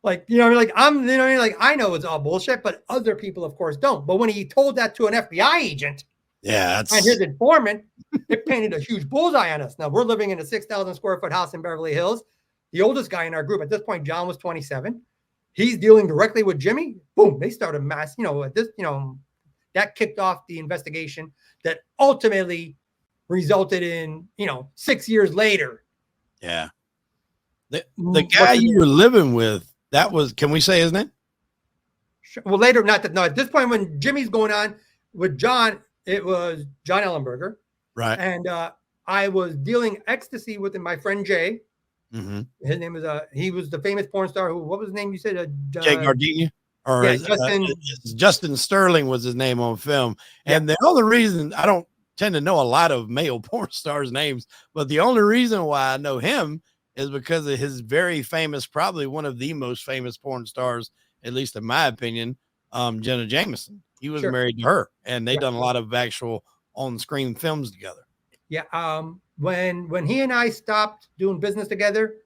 Like, you know, like I'm, you know, like I know it's all bullshit, but other people, of course, don't. But when he told that to an FBI agent, yeah, and his informant, it painted a huge bullseye on us. Now we're living in a 6,000 square foot house in Beverly Hills. The oldest guy in our group at this point, John, was 27. He's dealing directly with Jimmy. Boom, they started mass. You know, at this, you know, that kicked off the investigation that ultimately resulted in, you know, 6 years later. Yeah, the guy you were living with. That was, can we say his name? Well, later, not that. No, at this point, when Jimmy's going on with John, it was John Ellenberger. Right. And I was dealing ecstasy with my friend Jay. Mm-hmm. His name is, he was the famous porn star who, what was his name? You said? Jay Gardenia? Or yeah, Justin Sterling was his name on film. And the only reason, I don't tend to know a lot of male porn stars' names, but the only reason why I know him is because of his very famous, probably one of the most famous porn stars, at least in my opinion, Jenna Jameson. He was married to her, and they done a lot of actual on-screen films together. Yeah. When he and I stopped doing business together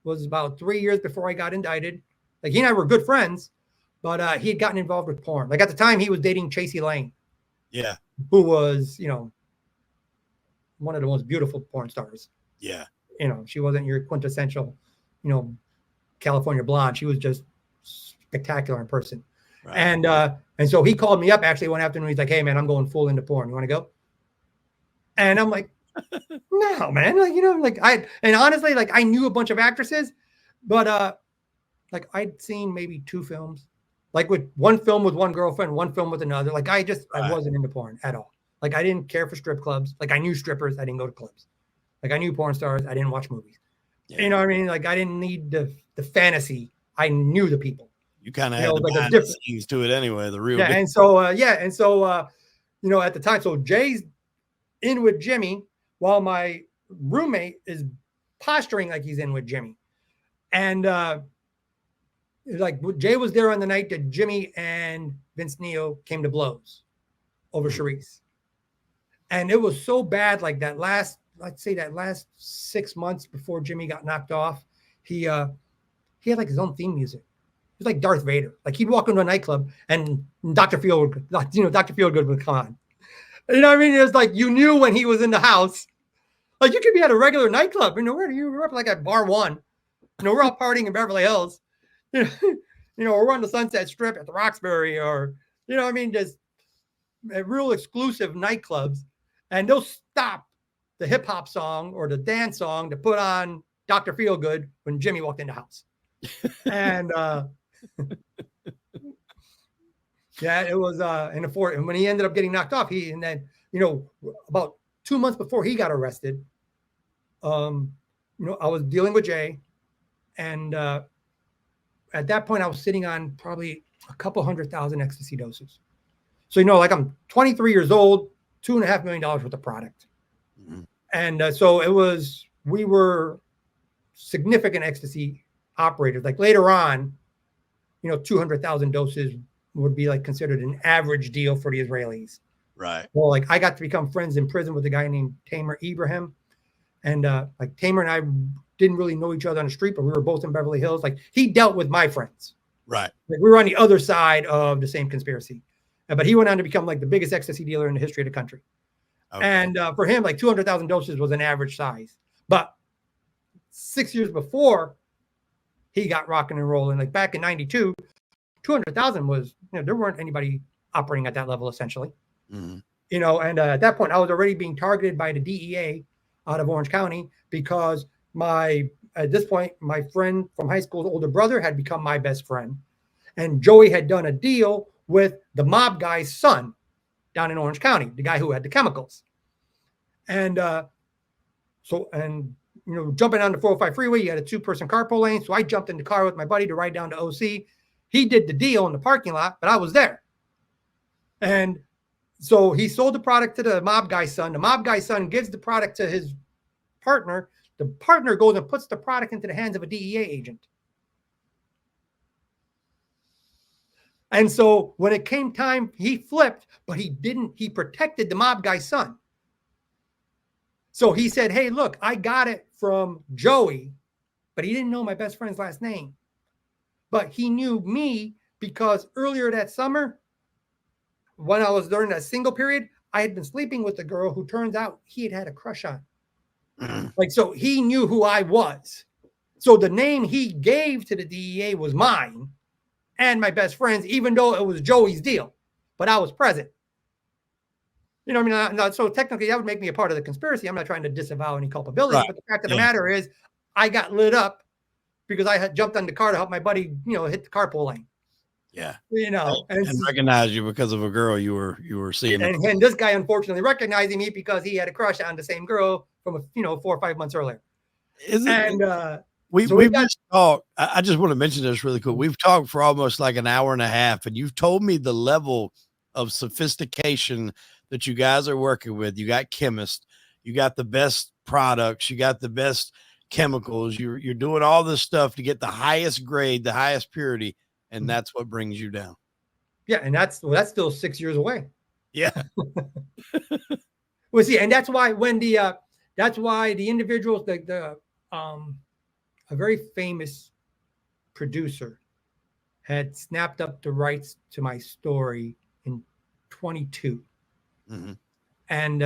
was about 3 years before I got indicted. Like, he and I were good friends, but he had gotten involved with porn. Like, at the time, he was dating Chasey Lane. Yeah. Who was, you know, one of the most beautiful porn stars. Yeah. You know, she wasn't your quintessential, you know, California blonde. She was just spectacular in person. Right. And so he called me up actually one afternoon. He's like, hey, man, I'm going full into porn. You want to go? And I'm like, no, man. Like, you know, like and honestly, like I knew a bunch of actresses, but like I'd seen maybe 2 films, like with one film with one girlfriend, one film with another. Like I wasn't into porn at all. Like I didn't care for strip clubs. Like I knew strippers. I didn't go to clubs. Like I knew porn stars. I didn't watch movies. Yeah. You know what I mean? Like I didn't need the fantasy. I knew the people. You kind of had the behind the scenes to it anyway. The real. Yeah. And so, you know, at the time, so Jay's in with Jimmy while my roommate is posturing like he's in with Jimmy. And like Jay was there on the night that Jimmy and Vince Neil came to blows over Charisse. And it was so bad, like that last 6 months before Jimmy got knocked off, he had like his own theme music. It was like Darth Vader. Like he'd walk into a nightclub and Dr. Feelgood would come on. You know what I mean? It was like you knew when he was in the house. Like you could be at a regular nightclub. You know, where you were up like at Bar One. You know, we're all partying in Beverly Hills. You know, we're on the Sunset Strip at the Roxbury, or you know what I mean, just real exclusive nightclubs, and they'll stop the hip hop song or the dance song to put on Dr. Feelgood when Jimmy walked in the house. And yeah, it was in the fort. And when he ended up getting knocked off, and then, you know, about 2 months before he got arrested, you know, I was dealing with Jay. And at that point, I was sitting on probably a couple 100,000 ecstasy doses. So, you know, like I'm 23 years old, $2.5 million worth of product. Mm-hmm. And so we were significant ecstasy operators. Like later on, you know, 200,000 doses would be like considered an average deal for the Israelis. Right. Well, like I got to become friends in prison with a guy named Tamer Ibrahim. And like Tamer and I didn't really know each other on the street, but we were both in Beverly Hills. Like he dealt with my friends. Right. Like we were on the other side of the same conspiracy. But he went on to become like the biggest ecstasy dealer in the history of the country. Okay. And for him, like 200,000 doses was an average size. But 6 years before he got rocking and rolling, like back in 92, 200,000 was, you know, there weren't anybody operating at that level essentially. Mm-hmm. You know, and at that point I was already being targeted by the DEA out of Orange County because at this point, my friend from high school's older brother had become my best friend. And Joey had done a deal with the mob guy's son down in Orange County, the guy who had the chemicals. And you know, jumping on the 405 freeway, you had a 2-person carpool lane. So I jumped in the car with my buddy to ride down to OC. He did the deal in the parking lot, but I was there. And so he sold the product to the mob guy's son. The mob guy's son gives the product to his partner. The partner goes and puts the product into the hands of a DEA agent. And so when it came time, he flipped, but he didn't. He protected the mob guy's son. So he said, hey, look, I got it from Joey, but he didn't know my best friend's last name. But he knew me because earlier that summer, when I was during that single period, I had been sleeping with a girl who turns out he had a crush on. Like, so he knew who I was. So the name he gave to the DEA was mine and my best friend's, even though it was Joey's deal, but I was present. You know what I mean? No, so technically that would make me a part of the conspiracy. I'm not trying to disavow any culpability, Right. but the fact of the matter is I got lit up because I had jumped on the car to help my buddy, hit the carpool lane. Yeah. And recognize you because of a girl you were seeing. And this guy, unfortunately, recognizing me because he had a crush on the same girl from 4 or 5 months earlier. We've just talked. I just want to mention this really quick. We've talked for almost like an hour and a half, and you've told me the level of sophistication that you guys are working with. You got chemists, you got the best products, you got the best chemicals. You're doing all this stuff to get the highest grade, the highest purity, and that's what brings you down. Yeah, and that's still 6 years away. Yeah. Well, see, and that's why the individuals, a very famous producer had snapped up the rights to my story in 22. Mm-hmm. And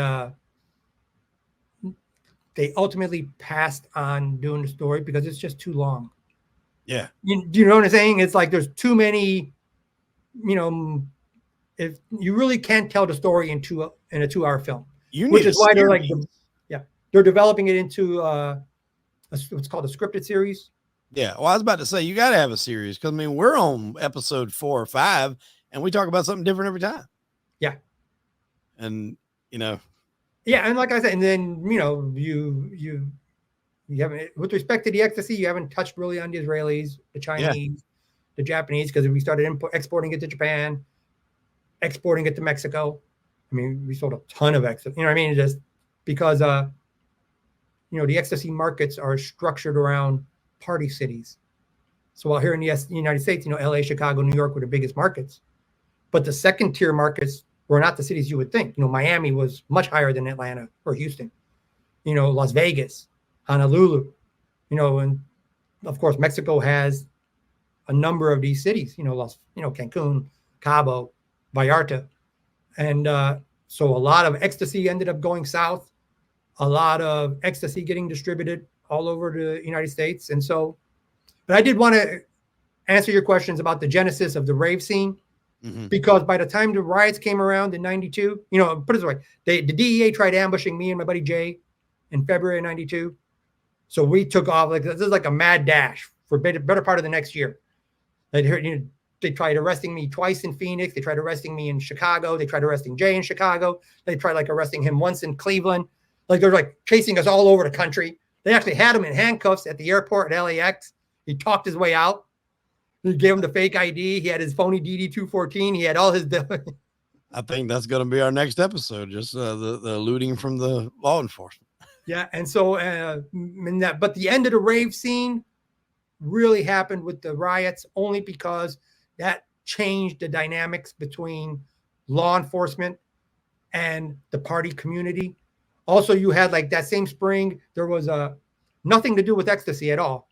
they ultimately passed on doing the story because it's just too long. Yeah. You know what I'm saying? It's like there's too many, if you really can't tell the story in a 2-hour film. Which is why they're like, they're developing it into what's called a scripted series. Yeah. Well, I was about to say, you got to have a series because, we're on episode 4 or 5 and we talk about something different every time. Yeah. And, Yeah. And like I said, and then, you haven't, with respect to the ecstasy, you haven't touched really on the Israelis, the Chinese, the Japanese, because we started exporting it to Japan, exporting it to Mexico. We sold a ton of ecstasy, just because, the ecstasy markets are structured around party cities. So while here in the United States, LA, Chicago, New York were the biggest markets, but the second tier markets were not the cities you would think. Miami was much higher than Atlanta or Houston, Las Vegas, Honolulu, and of course, Mexico has a number of these cities, Cancun, Cabo, Vallarta. And so a lot of ecstasy ended up going south, a lot of ecstasy getting distributed all over the United States. And so, but I did want to answer your questions about the genesis of the rave scene, because by the time the riots came around in 92, put it this way, the DEA tried ambushing me and my buddy Jay in February of 92. So we took off, this is like a mad dash for better part of the next year. They tried arresting me twice in Phoenix. They tried arresting me in Chicago. They tried arresting Jay in Chicago. They tried arresting him once in Cleveland. They're chasing us all over the country. They actually had him in handcuffs at the airport at LAX. He talked his way out. He gave him the fake ID. He had his phony DD-214. He had all his. I think that's going to be our next episode. Just the looting from the law enforcement. Yeah, and so but the end of the rave scene really happened with the riots, only because that changed the dynamics between law enforcement and the party community. Also, you had that same spring, there was nothing to do with ecstasy at all,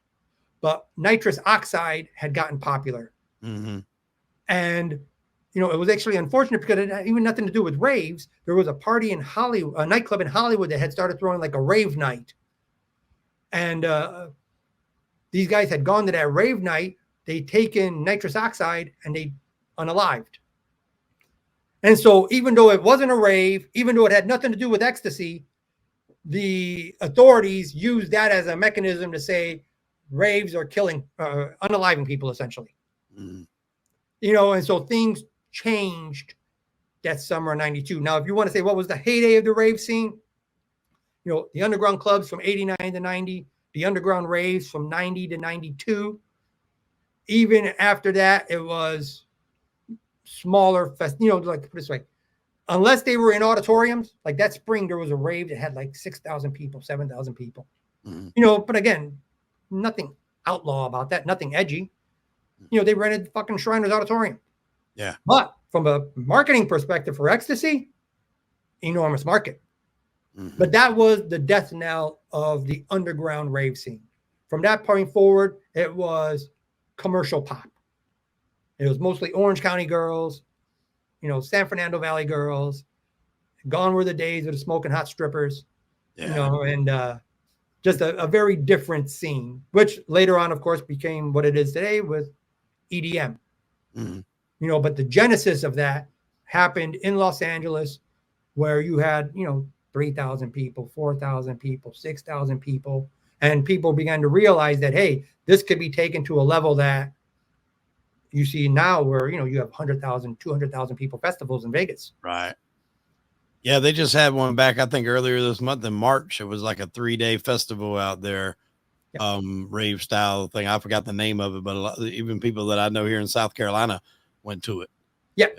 but nitrous oxide had gotten popular. Mm-hmm. And, it was actually unfortunate because it had even nothing to do with raves. There was a party in Hollywood, a nightclub in Hollywood that had started throwing a rave night. And these guys had gone to that rave night. They'd taken nitrous oxide and they unalived. And so even though it wasn't a rave, even though it had nothing to do with ecstasy, the authorities used that as a mechanism to say raves are killing, unaliving people, essentially. Mm-hmm. And so things changed that summer of 92. Now, if you want to say what was the heyday of the rave scene, the underground clubs from 89 to 90, the underground raves from 90 to 92. Even after that, it was smaller put this way, unless they were in auditoriums, that spring, there was a rave that had 6,000 people, 7,000 people. But again, nothing outlaw about that, nothing edgy. They rented fucking Shriners Auditorium. Yeah. But from a marketing perspective for ecstasy, enormous market. But that was the death knell of the underground rave scene. From that point forward, it was commercial pop. It was mostly Orange County girls, San Fernando Valley girls. Gone were the days of the smoking hot strippers, and just a very different scene, which later on, of course, became what it is today with EDM. But the genesis of that happened in Los Angeles, where you had, 3,000 people, 4,000 people, 6,000 people, and people began to realize that, hey, this could be taken to a level that you see now where, you have 100,000, 200,000 people festivals in Vegas. Right. Yeah, they just had one back, I think, earlier this month in March. It was like a 3-day festival out there, rave style thing. I forgot the name of it, but even people that I know here in South Carolina went to it. Yeah,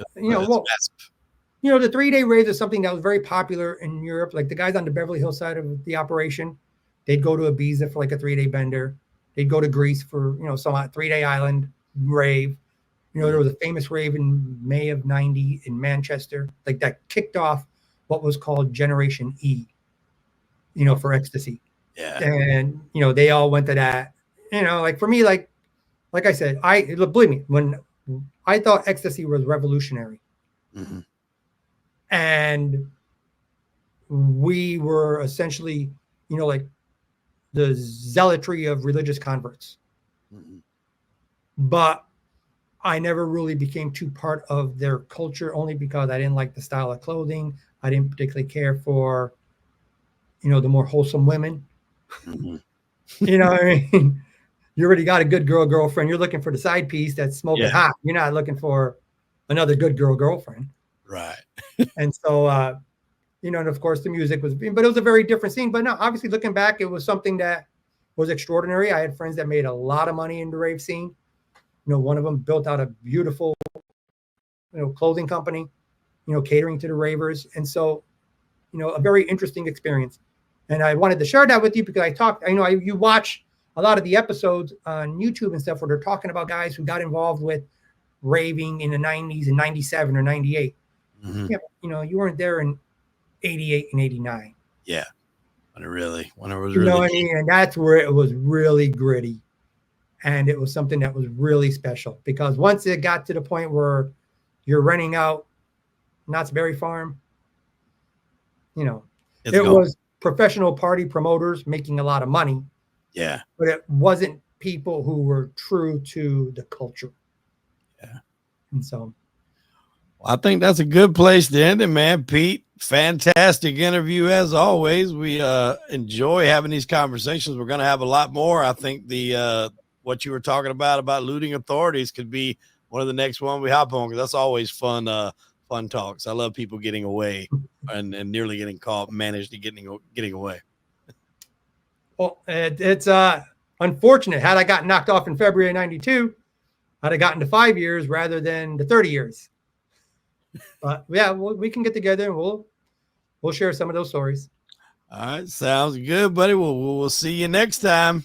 the 3-day rave is something that was very popular in Europe. Like the guys on the Beverly Hills side of the operation, they'd go to Ibiza for like a 3-day bender. They'd go to Greece for some 3-day island rave. There was a famous rave in May of '90 in Manchester, like that kicked off what was called Generation E, for ecstasy. Yeah. And, they all went to that, like for me, like I said, believe me, when I thought ecstasy was revolutionary and we were essentially, like the zealotry of religious converts, but I never really became too part of their culture only because I didn't like the style of clothing. I didn't particularly care for, the more wholesome women. You know what I mean? You already got a good girlfriend. You're looking for the side piece that's smoking hot. You're not looking for another good girlfriend. Right. And so, and of course the music but it was a very different scene. But no, obviously looking back, it was something that was extraordinary. I had friends that made a lot of money in the rave scene. One of them built out a beautiful, clothing company, catering to the ravers. And so, a very interesting experience. And I wanted to share that with you because you watch a lot of the episodes on YouTube and stuff where they're talking about guys who got involved with raving in the 90s and 97 or 98. Yeah, you weren't there in 88 and 89. Yeah. When it was really, what I mean? And that's where it was really gritty. And it was something that was really special because once it got to the point where you're renting out Knott's Berry Farm, it was professional party promoters making a lot of money. Yeah. But it wasn't people who were true to the culture. Yeah. And so. Well, I think that's a good place to end it, man. Pete, fantastic interview as always. We enjoy having these conversations. We're going to have a lot more. I think what you were talking about looting authorities could be one of the next one we hop on because that's always fun talks. I love people getting away and nearly getting caught, managed to getting away. Well, it's unfortunate. Had I gotten knocked off in February of '92, I'd have gotten to 5 years rather than the 30 years. But yeah, we can get together and we'll share some of those stories. All right, sounds good, buddy. We'll see you next time.